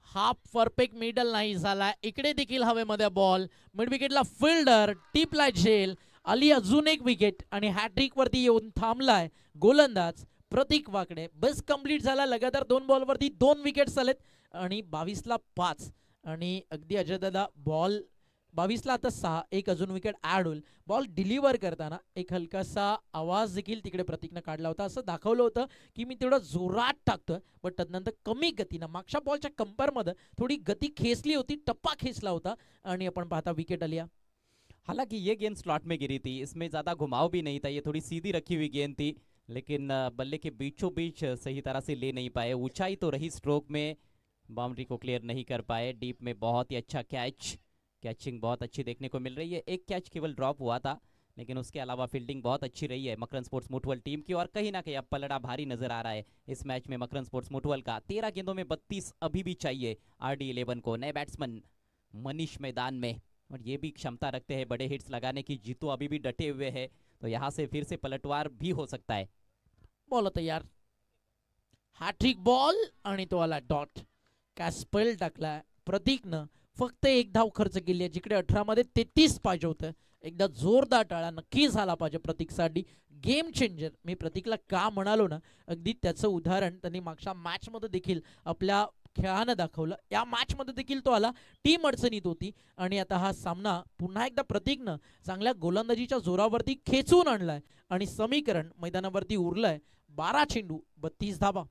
हाफ परफेक्ट मिडल नाही झाला. इकडे देखील हवेमध्ये बॉल, मिड विकेटला फिल्डर टिपला झेल आली, अजून एक विकेट आणि हॅट्रिक वरती येऊन थांबलाय गोलंदाज प्रतीक वाकडे. बस कंप्लीट झाला, लगातार 2 बॉलवरती 2 विकेट्स आलेत आणि 22 ला 5. आणि अगदी अजयदादा बॉल 22 ला आता 6, एक अजून विकेट ऍड होईल. बॉल डिलिव्हर करताना एक हलकासा आवाज देखील तिकडे प्रतीकनं काढला होता, असं दाखवलं होतं की मी तेवढं जोरात टाकतोय, बट तदनंतर कमी गतीनं मागच्या बॉलच्या कंपेअरमध्ये थोडी गती खेचली होती, टप्पा खेचला होता आणि आपण पाहता विकेट आली. हालांकि ये गेंद स्लॉट में गिरी थी, इसमें ज़्यादा घुमाव भी नहीं था, ये थोड़ी सीधी रखी हुई गेंद थी, लेकिन बल्ले के बीचों बीच सही तरह से ले नहीं पाए। ऊंचाई तो रही स्ट्रोक में, बाउंड्री को क्लियर नहीं कर पाए। डीप में बहुत ही अच्छा कैच, कैचिंग बहुत अच्छी देखने को मिल रही है। एक कैच केवल ड्रॉप हुआ था, लेकिन उसके अलावा फील्डिंग बहुत अच्छी रही है मकरन स्पोर्ट्स मुठवल टीम की। और कहीं ना कहीं अब पलड़ा भारी नजर आ रहा है इस मैच में मकरन स्पोर्ट्स मुठवल का। 13 गेंदों में 32 अभी भी चाहिए RD11 को। नए बैट्समैन मनीष मैदान में, और ये भी क्षमता रखते हैं बड़े हिट्स लगाने की। जीतू अभी भी डटे हुए हैं, तो यहाँ से फिर से पलटवार भी हो सकता है। बॉल तयार, हॅट्रिक बॉल आणि तो आला डॉट. काय स्पेल टाकलाय प्रतीकनं, फक्त 1 धाव खर्च केली आहे, जिकडे 18 मध्ये 33 पाहिजे होतं. एकदा जोरदार टाळा नक्की झाला पाहिजे प्रतीकसाठी. गेम चेंजर मी प्रतीकला का म्हणालो ना, अगदी त्याचं उदाहरण त्यांनी मागच्या मॅच मध्ये देखील आपल्या खेळानं दाखवलं. या मॅच मध्ये देखील तो आला, टीम अडचणीत होती आणि आता हा सामना पुन्हा एकदा प्रतीकनं चांगल्या गोलंदाजीच्या जोरावरती खेचून आणलाय आणि समीकरण मैदानावरती उरलंय. 12 चेंडू 32 धावा.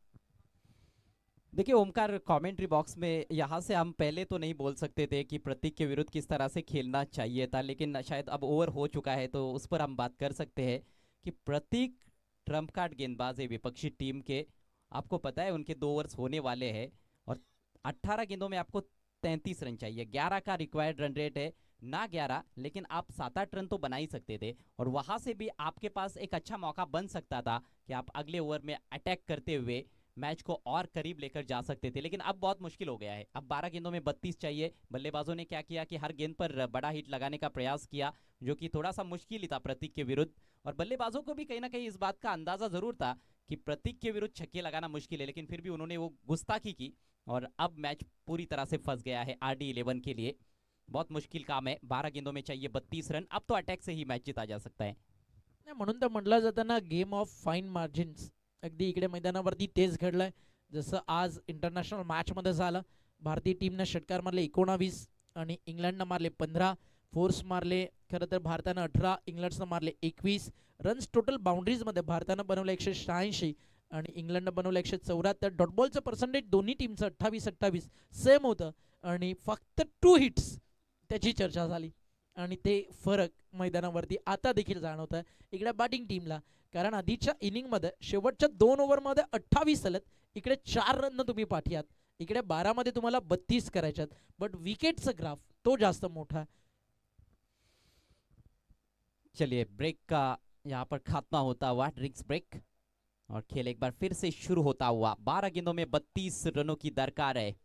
देखिए ओमकार, कमेंट्री बॉक्स में यहाँ से हम पहले तो नहीं बोल सकते थे कि प्रतीक के विरुद्ध किस तरह से खेलना चाहिए था, लेकिन शायद अब ओवर हो चुका है तो उस पर हम बात कर सकते हैं कि प्रतीक ट्रम्प कार्ड गेंदबाज है विपक्षी टीम के। आपको पता है उनके 2 ओवर्स होने वाले हैं और 18 गेंदों में आपको 33 रन चाहिए। 11 का रिक्वायर्ड रन रेट है, ना 11, लेकिन आप 7-8 रन तो बना ही सकते थे। और वहां से भी आपके पास एक अच्छा मौका बन सकता था कि आप अगले ओवर में अटैक करते हुए मैच को और करीब लेकर जा सकते थे, लेकिन अब बहुत मुश्किल हो गया है। अब 12 गेंदों में 32 चाहिए। बल्लेबाजों ने क्या किया कि हर गेंद पर बड़ा हिट लगाने का प्रयास किया, जो कि थोड़ा सा मुश्किल ही था प्रतीक के विरुद्ध। और बल्लेबाजों को भी कहीं ना कहीं इस बात का अंदाजा जरूर था कि प्रतीक के विरुद्ध छक्के लगाना मुश्किल है, लेकिन फिर भी उन्होंने वो गुस्ताखी की और अब मैच पूरी तरह से फंस गया है RD11 के लिए। बहुत मुश्किल काम है, 12 गेंदों में चाहिए 32 रन। अब तो अटैक से ही मैच जीता जा सकता है। म्हणून तर म्हटलं जातं ना, गेम ऑफ फाईन मार्जिन्स. अगदी इकडे मैदानावरती तेच घडलंय, जसं आज इंटरनॅशनल मॅचमध्ये झालं. भारतीय टीमनं षटकार मारले 19 आणि इंग्लंडनं मारले 15. फोर्स मारले खरं तर भारतानं 18, इंग्लंडनं मारले 21. रन्स टोटल बाउंड्रीजमध्ये भारतानं बनवलं 186 आणि इंग्लंडनं बनवलं 174. डॉटबॉलचं पर्सेंटेज दोन्ही टीमचं 28-28 सेम होतं आणि फक्त 2 हिट्स त्याची चर्चा झाली आणि ते फरक मैदानावरती आता देखील जाणवत आहे इकडे बॅटिंग टीमला. कारण आधीच्या इनिंगमध्ये शेवटच्या 2 ओव्हरमध्ये 28 आलेत, इकडे 4 रन तुम्ही पाठी आहात, इकडे 12 मध्ये तुम्हाला 32 करायच्यात, बट विकेटचा ग्राफ तो जास्त मोठा है. चलिए ब्रेक का यहाँ पर खात्मा होता हुआ, ड्रिंक्स ब्रेक, और खेल एक बार फिर से शुरू होता हुआ। 12 गेंदों में 32 रनों की दरकार है।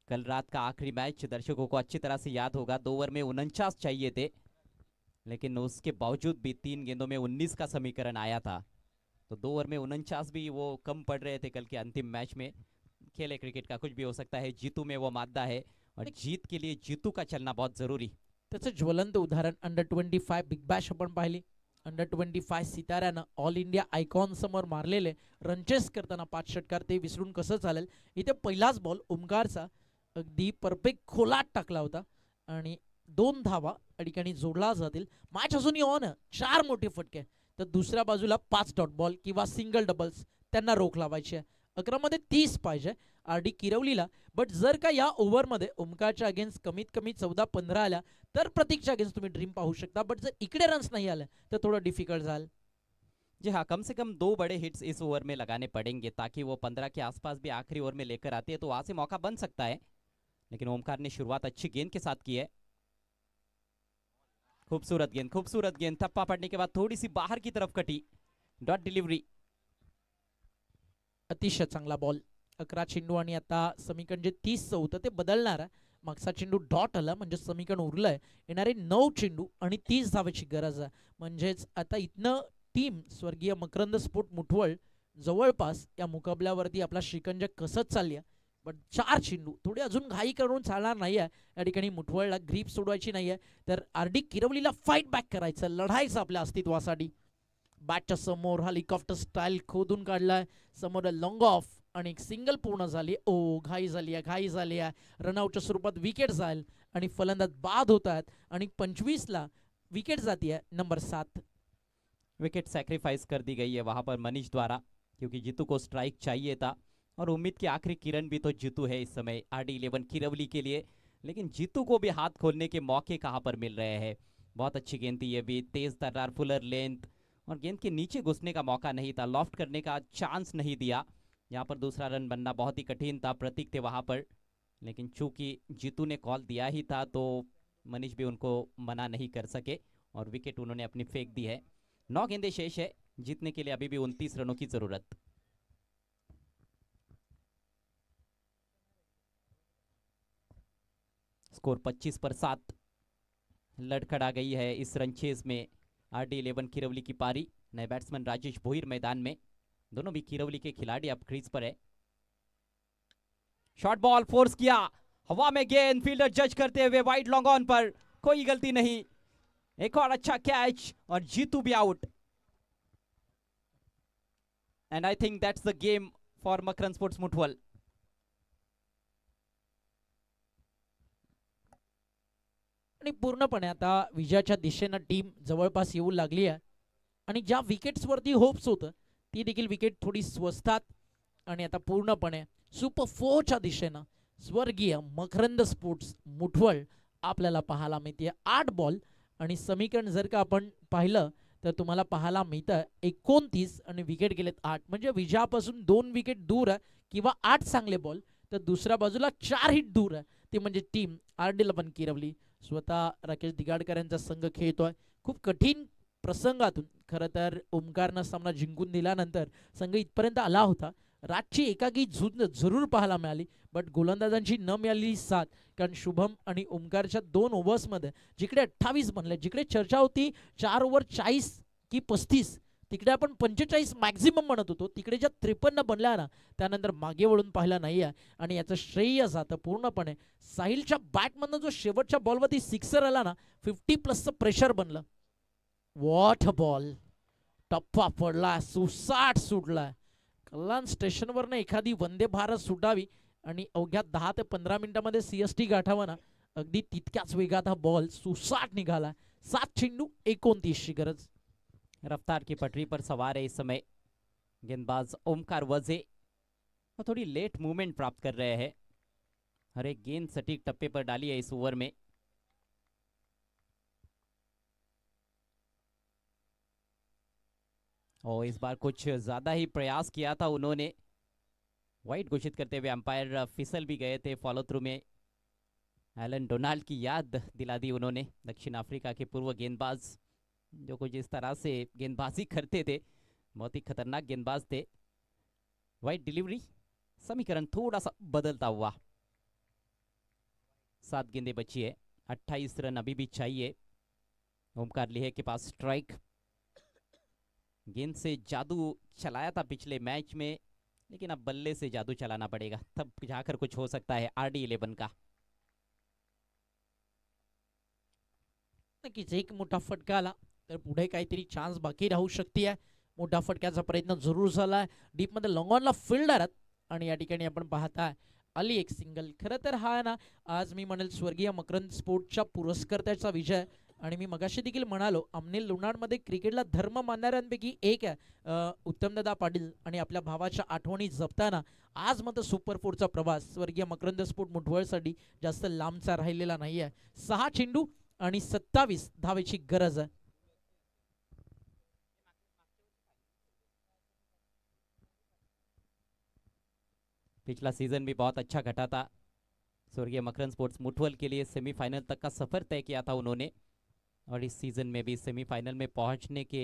कल रात का आखिरी मैच दर्शकों को अच्छी तरह से याद होगा। 2 ओवर में 49 चाहिए थे, लेकिन उसके बावजूद भी 3 गेंदों में 19 का समीकरण आया था। तो 2 ओवर में 49 भी वो कम पड़ रहे थे कल के अंतिम मैच में। खेले क्रिकेट का कुछ भी हो सकता है, जीतू में वो मादा है और जीत के लिए जीतू का चलना बहुत जरूरी। त्याचं ज्वलंत उदाहरण अंडर 25 बिग बॅश आपण पाहिली. अंडर 25 सिताऱ्यानं ऑल इंडिया आयकॉन समोर मारलेले रनचेस करताना 5 षटकार ते विसरून कसं चालेल. इथे पहिलाच बॉल ओमकारचा अगदी परफेक्ट खोलात टाकला होता आणि 2 धावा या ठिकाणी जोडला जातील. मॅच अजूनही ऑन, 4 मोठे फटके, तर दुसऱ्या बाजूला 5 डॉट बॉल किंवा सिंगल डबल्स त्यांना रोख लावायची आहे. 11 मध्ये 30 पाहिजे आर डी किरवलीला. बट जर का या ओव्हरमध्ये ओमकारच्या अगेन्स्ट कमीत कमी 14-15 आल्या तर प्रतीकच्या अगेन्स्ट तुम्ही ड्रीम पाहू शकता. बट जर इकडे रन्स नहीं आले तो थोड़ा डिफिकल्ट जाल. जी हाँ, कम से कम 2 बड़े हिट्स इस ओवर में लगाने पड़ेंगे ताकि वो 15 के आसपास भी आखिरी ओवर में लेकर आते हैं तो वहां से मौका बन सकता है. लेकिन ओमकार ने शुरुआत अच्छी गेंद के साथ की है. खूबसूरत गेंद थप्पा पड़ने के बाद थोड़ी सी बाहर की तरफ कटी. Dot delivery. अतिशय चांगला बॉल. 11 चेंडू आणि आता समीकरण जे 30 होतं ते बदलणार आहे. मागचा चेंडू डॉट आला म्हणजे समीकरण उरलंय. येणारे 9 चेंडू आणि 30 धावेची गरज आहे. म्हणजेच आता इथनं टीम स्वर्गीय मकरंद स्फोट मुठवळ जवळपास या मुकाबल्यावरती आपला शिकंजा कसंच चालली आहे. बट 4 चेंडू थोडी अजून घाई करून चालणार नाही आहे. या ठिकाणी मुठवळला ग्रीप सोडवायची नाही आहे तर आर डी किरवलीला फाईट बॅक करायचं, लढायचं आपल्या अस्तित्वासाठी. बॅटच्या समोर हेलिकॉप्टर स्टाईल खोदून काढलाय. समोर लॉंग ऑफ आणि एक सिंगल पूर्ण झाली. ओ घाई झाली आहे. रनआउटच्या स्वरूपात विकेट जाईल आणि फलंदाज बाद होत आहेत आणि 25ला विकेट जाती है नंबर 7. विकेट सैक्रिफाइस कर दी गई है वहां पर मनीष द्वारा क्योंकि जीतू को स्ट्राइक चाहिए था और उम्मीद की आखिरी किरण भी तो जीतू है इस समय RD11 किरवली के लिए. लेकिन जीतू को भी हाथ खोलने के मौके कहां पर मिल रहे हैं. बहुत अच्छी गेंद थी ये भी, तेज तर्रार फुलर लेंथ और गेंद के नीचे घुसने का मौका नहीं था, लॉफ्ट करने का चांस नहीं दिया. यहाँ पर दूसरा रन बनना बहुत ही कठिन था. प्रतीक थे वहां पर लेकिन चूंकि जीतू ने कॉल दिया ही था तो मनीष भी उनको मना नहीं कर सके और विकेट उन्होंने अपनी फेंक दी है. 9 गेंदें शेष है, जीतने के लिए अभी भी 29 रनों की जरूरत. स्कोर 25 पर 7 लड़खड़ा गई है इस रनचेज में. RD11 किरवली की पारी. नए बैट्समैन राजेश भोईर मैदान में. दोनों भी किरवली के खिलाड़ी अब क्रीज पर है. शॉर्ट बॉल फोर्स किया, हवा में गेंद, फील्डर जज करते हुए वाइड लॉन्ग ऑन पर, कोई गलती नहीं. एक और अच्छा कैच और जीतू भी out. And I think that's the game for Makarand sports Muthwal. आणि पूर्णपणे आता विजयाच्या दिशेनं टीम जवळपास येऊ लागली आहे आणि ज्या विकेट्सवरती होप्स होतं ती देखील विकेट थोडी स्वस्तात आणि आता पूर्णपणे सुपर 4च्या दिशेनं स्वर्गीय मकरंद स्पोर्ट्स मुठवळ आपल्याला पाहायला मिळते. 8 बॉल आणि समीकरण जर का आपण पाहिलं तर तुम्हाला पाहायला मिळतं 29 आणि विकेट गेलेत 8. म्हणजे विजयापासून 2 विकेट दूर आहे किंवा 8 चांगले बॉल तर दुसऱ्या बाजूला 4 हिट दूर आहे. ते म्हणजे टीम RD11 किरवली. स्वतः राकेश दिगाडकर यांचा संघ खेळतोय. खूप कठीण प्रसंगातून खरं तर ओमकारनं सामना जिंकून दिल्यानंतर संघ इथपर्यंत आला होता. रातची एकाकी झुंज जरूर पाहायला मिळाली बट गोलंदाजांची न मिळालेली साथ. कारण शुभम आणि ओमकारच्या 2 ओव्हर्समध्ये जिकडे 28 बनले, जिकडे चर्चा होती 4 ओव्हर 40 की 35, तिकडे आपण 45 मॅक्झिमम म्हणत होतो, तिकडे ज्या 53 बनल्या ना त्यानंतर मागे वळून पाहिला नाही आहे. आणि याचं श्रेय जातं पूर्णपणे साहिलच्या बॅटमधनं जो शेवटच्या बॉलवरती सिक्सर आला ना, 50+ प्रेशर बनलं. What a ball. टप्पा पडला, सुसाट सुटला. कल्याण स्टेशनवरनं एखादी वंदे भारत सुटावी आणि अवघ्या 10 ते 15 मिनिटांमध्ये CST गाठावं ना, अगदी तितक्याच वेगात हा बॉल सुसाट निघाला. 7 चेंडू 29 ची गरज. रफ्तार की पटरी पर सवार है इस समय गेंदबाज ओमकार वजे और थोड़ी लेट मूवमेंट प्राप्त कर रहे हैं. हर एक गेंद सटीक टप्पे पर डाली है इस ओवर में. और इस बार कुछ ज्यादा ही प्रयास किया था उन्होंने. वाइड घोषित करते हुए अंपायर फिसल भी गए थे फॉलो थ्रू में. एलन डोनाल्ड की याद दिला दी उन्होंने, दक्षिण अफ्रीका के पूर्व गेंदबाज जो कुछ इस तरह से गेंदबाजी करते थे, बहुत ही खतरनाक गेंदबाज थे. Wide delivery. समीकरण थोड़ा सा बदलता हुआ. 7 गेंदें बची है, 28 रन अभी भी चाहिए. ओमकार लिहे के पास स्ट्राइक. गेंद से जादू चलाया था पिछले मैच में लेकिन अब बल्ले से जादू चलाना पड़ेगा, तब जाकर कुछ हो सकता है RD11 का. नक्कीच एक मोठा फटका आला तर पुढे काहीतरी चान्स बाकी राहू शकते. मोठा फटक्याचा प्रयत्न जरूर झालाय डीपमध्ये लॉंगॉनला फिल्डर आणि या ठिकाणी आपण पाहताय आली एक सिंगल. खरं तर हा ना आज मी म्हणेल स्वर्गीय मकरंद स्पोर्टच्या पुरस्कर्त्याचा विजय. आणि मी मगाशी देखील म्हणालो अमनेल लोणारमध्ये क्रिकेटला धर्म मानणाऱ्यांपैकी एक आहे उत्तमदादा पाटील. आणि आपल्या भावाच्या आठवणी जपताना आज मात्र सुपर फोरचा प्रवास स्वर्गीय मकरंद स्पोर्ट मुठवळसाठी जास्त लांबचा राहिलेला नाही आहे. 6 चेंडू आणि 27 धावेची गरज आहे. पिछला सीजन भी बहुत अच्छा घटा था स्वर्गीय मकरंद स्पोर्ट्स मुठवल के लिए। सेमीफाइनल तक का सफर तय किया था उन्होंने और इस सीजन में भी सेमीफाइनल में पहुंचने के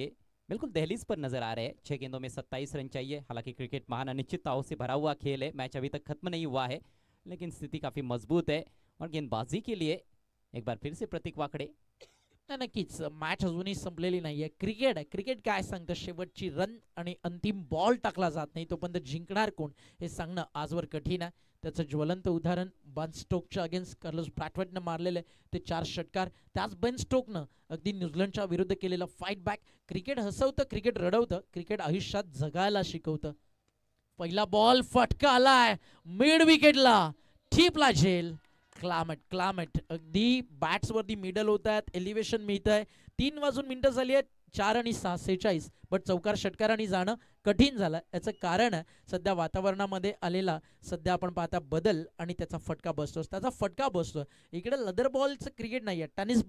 बिल्कुल दहलीज पर नजर आ रहे हैं। 6 गेंदों में 27 रन चाहिए। हालांकि क्रिकेट महान अनिश्चितताओं से भरा हुआ खेल है, मैच अभी तक खत्म नहीं हुआ है, लेकिन स्थिति काफी मजबूत है और गेंदबाजी के लिए एक बार फिर से प्रतीक वाकडे। नक्कीच मॅच अजूनही संपलेली नाहीये. क्रिकेट आहे, क्रिकेट काय सांगतं शेवटची रन आणि अंतिम बॉल टाकला जात नाही तोपर्यंत जिंकणार कोण हे सांगणं आजवर कठीण आहे. त्याचं ज्वलंत उदाहरण बन स्टोकच्या अगेन्स्ट कार्लोस ब्रॅथवेटनं मारलेले ते 4 षटकार. त्याच बेन स्टोकनं अगदी न्यूझीलंडच्या विरुद्ध केलेलं फाईट बॅक. क्रिकेट हसवतं, क्रिकेट रडवतं, क्रिकेट आयुष्यात जगायला शिकवतं. पहिला बॉल फटका आलाय मिड विकेटला, टीपला झेल. क्लामेट अगदी बॅट्स वरती मिडल होत आहेत, एलिव्हेशन मिळत आहे. 3 वाजून मिनिटं झाली आहेत, 4 आणि 6 46. बट चौकार षटकारांनी जाणं कठीण झालं. याचं कारण आहे सध्या वातावरणामध्ये आलेला सध्या आपण पाहता बदल आणि त्याचा फटका बसतोय, त्याचा फटका बसतोय. इकडे लेदर बॉलचं क्रिकेट नाहीये, टेनिस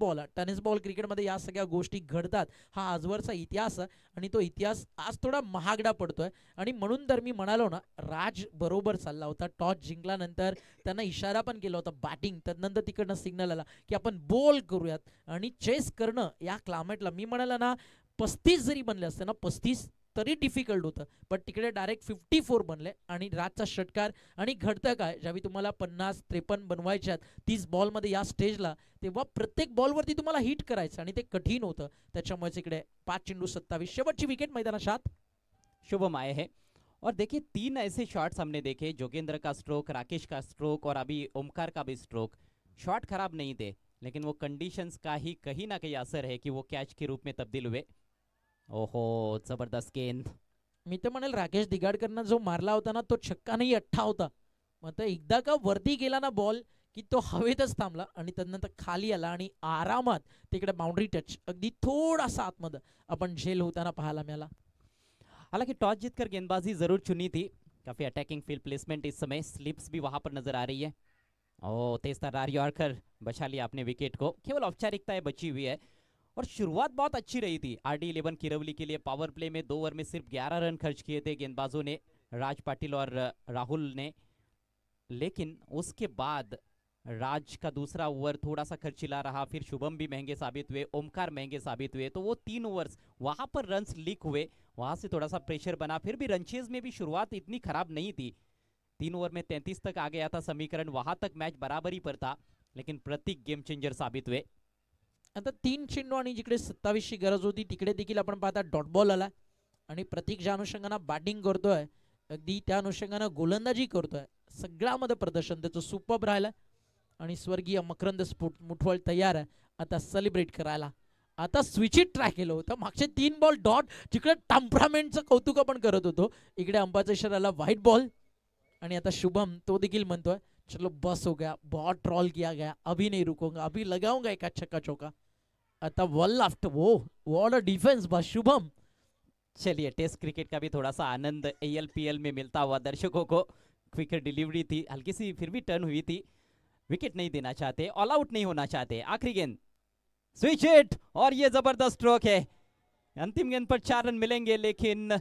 बॉल क्रिकेटमध्ये या सगळ्या गोष्टी घडतात. हा आजवरचा इतिहास आहे आणि तो इतिहास आज थोडा महागडा पडतोय. आणि म्हणून तर मी म्हणालो ना राज बरोबर चालला होता. टॉस जिंकल्यानंतर त्यांना इशारा पण केला होता बॅटिंग, त्यानंतर तिकडनं सिग्नल आला की आपण बॉल करूयात आणि चेस करणं या क्लायमेटला मी म्हणाला ना 35 जरी बनले असते ना 35 तरी डिफिकल्ट होतं. पण तिकडे डायरेक्ट 54 बनले आणि राजचा षटकार. आणि घडतं काय ज्यावेळी तुम्हाला 50-53 बनवायचे आहेत 30 बॉलमध्ये या स्टेजला, तेव्हा प्रत्येक बॉलवरती तुम्हाला हिट करायचं आणि ते कठीण होतं. त्याच्यामुळेच इकडे 5 चेंडू 27 शेवटची विकेट मैदानात शुभम आए हैं और देखिए 3 ऐसे शॉट्स हमने देखे, जोगेंद्र का स्ट्रोक, राकेश का स्ट्रोक और अभी ओमकार का भी स्ट्रोक। शॉट खराब नहीं थे, लेकिन वो कंडीशंस का ही कहीं ना कहीं असर है कि वो कैच के रूप में तब्दील हुए। ओहो जबरदस्त गेंद। मी तर म्हणेल राकेश दिगाडकरनं जो मारला होता ना तो छक्का नाही अठ्ठा होता. मग एकदा का वरती गेला ना बॉल की तो हवेतच थांबला आणि त्यानंतर खाली आला आणि आरामात तिकडे बाउंड्री टच अगदी थोडासा आतमध्ये आपण झेल होताना पाहायला मिळाला. हालांकि टॉस जीतकर गेंदबाजी जरूर चुनी थी, काफी अटैकिंग फील्ड प्लेसमेंट इस समय, स्लिप्स भी वहां पर नजर आ रही है। ओ तेज तर्रार यॉर्कर बचा लिया अपने विकेट को, केवल औपचारिकताएं बची हुई है और शुरुआत बहुत अच्छी रही थी RD11 किरवली के लिए। पावर प्ले में 2 ओवर में सिर्फ 11 रन खर्च किए थे गेंदबाजों ने, राज पाटिल और राहुल ने। लेकिन उसके बाद राज का दूसरा ओवर थोड़ा सा खर्चीला रहा, फिर शुभम भी महंगे साबित हुए, ओमकार महंगे साबित हुए। तो वो 3 ओवर्स वहां पर रन्स लीक हुए, वहां से थोड़ा सा प्रेशर बना। फिर भी रनचेज में भी शुरुआत इतनी खराब नहीं थी, 3 ओवर में 33 तक आ गया था समीकरण, वहां तक मैच बराबरी पर था, लेकिन प्रतीक गेम चेंजर साबित हुए। आता 3 चेंडू आणि जिकडे 27 ची गरज होती तिकडे देखील आपण पाहता डॉट बॉल आला आणि प्रतीक ज्या अनुषंगाने बॅटिंग करतोय अगदी त्या अनुषंगाने गोलंदाजी करतोय, सगळ्यामध्ये प्रदर्शन त्याचं सुपर्ब राहिलं. आणि स्वर्गीय मकरंद स्पोर्ट मुठवळ तयार आहे आता सेलिब्रेट करायला. आता स्विच इट ट्राय केलं होतं, मागचे 3 बॉल डॉट, जिकडे टेम्परामेंटचं कौतुक आपण करत होतो इकडे अंपायरचा इशारा व्हाईट बॉल. आणि आता शुभम तो देखील म्हणतोय चलो बस हो गया, बहुत ट्रॉल किया गया, अभी नहीं रुकूंगा, अभी लगाऊंगा एक छक्का चौका. आता वन लेफ्ट, वो व्हाट अ डिफेंस बा शुभम. चलिए टेस्ट क्रिकेट का भी थोड़ा सा आनंद ALPL में मिलता हुआ दर्शकों को। क्विकर डिलीवरी थी, हल्की सी फिर भी टर्न हुई थी, विकेट नहीं देना चाहते, ऑल आउट नहीं होना चाहते। आखिरी गेंद स्विच हिट और ये जबरदस्त स्ट्रोक है। अंतिम गेंद पर 4 रन मिलेंगे, लेकिन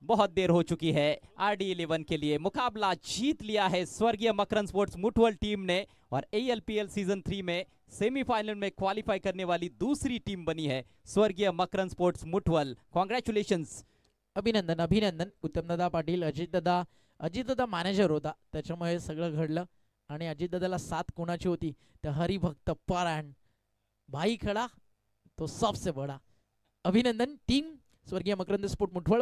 बहुत देर हो चुकी है RD11 के लिए। मुकाबला जीत लिया है स्वर्गीय मकरंद स्पोर्ट्स मुठवल टीम ने और ALPL सीजन 3 में सेमीफाइनल में क्वालिफाई करने वाली दूसरी टीम बनी है स्वर्गीय मकरंद स्पोर्ट्स मुठवल। कॉन्ग्रॅच्युलेशन्स, अभिनंदन अभिनंदन. उत्तमदादा पाटील, अजितदादा मॅनेजर होता त्याच्यामुळे सगळं घडलं. आणि अजितदादाला साथ कोणाची होती तर हरिभक्त परायण, भाई खडा तो सबसे बडा. अभिनंदन टीम स्वर्गीय मकरंद स्पोर्ट मुठवळ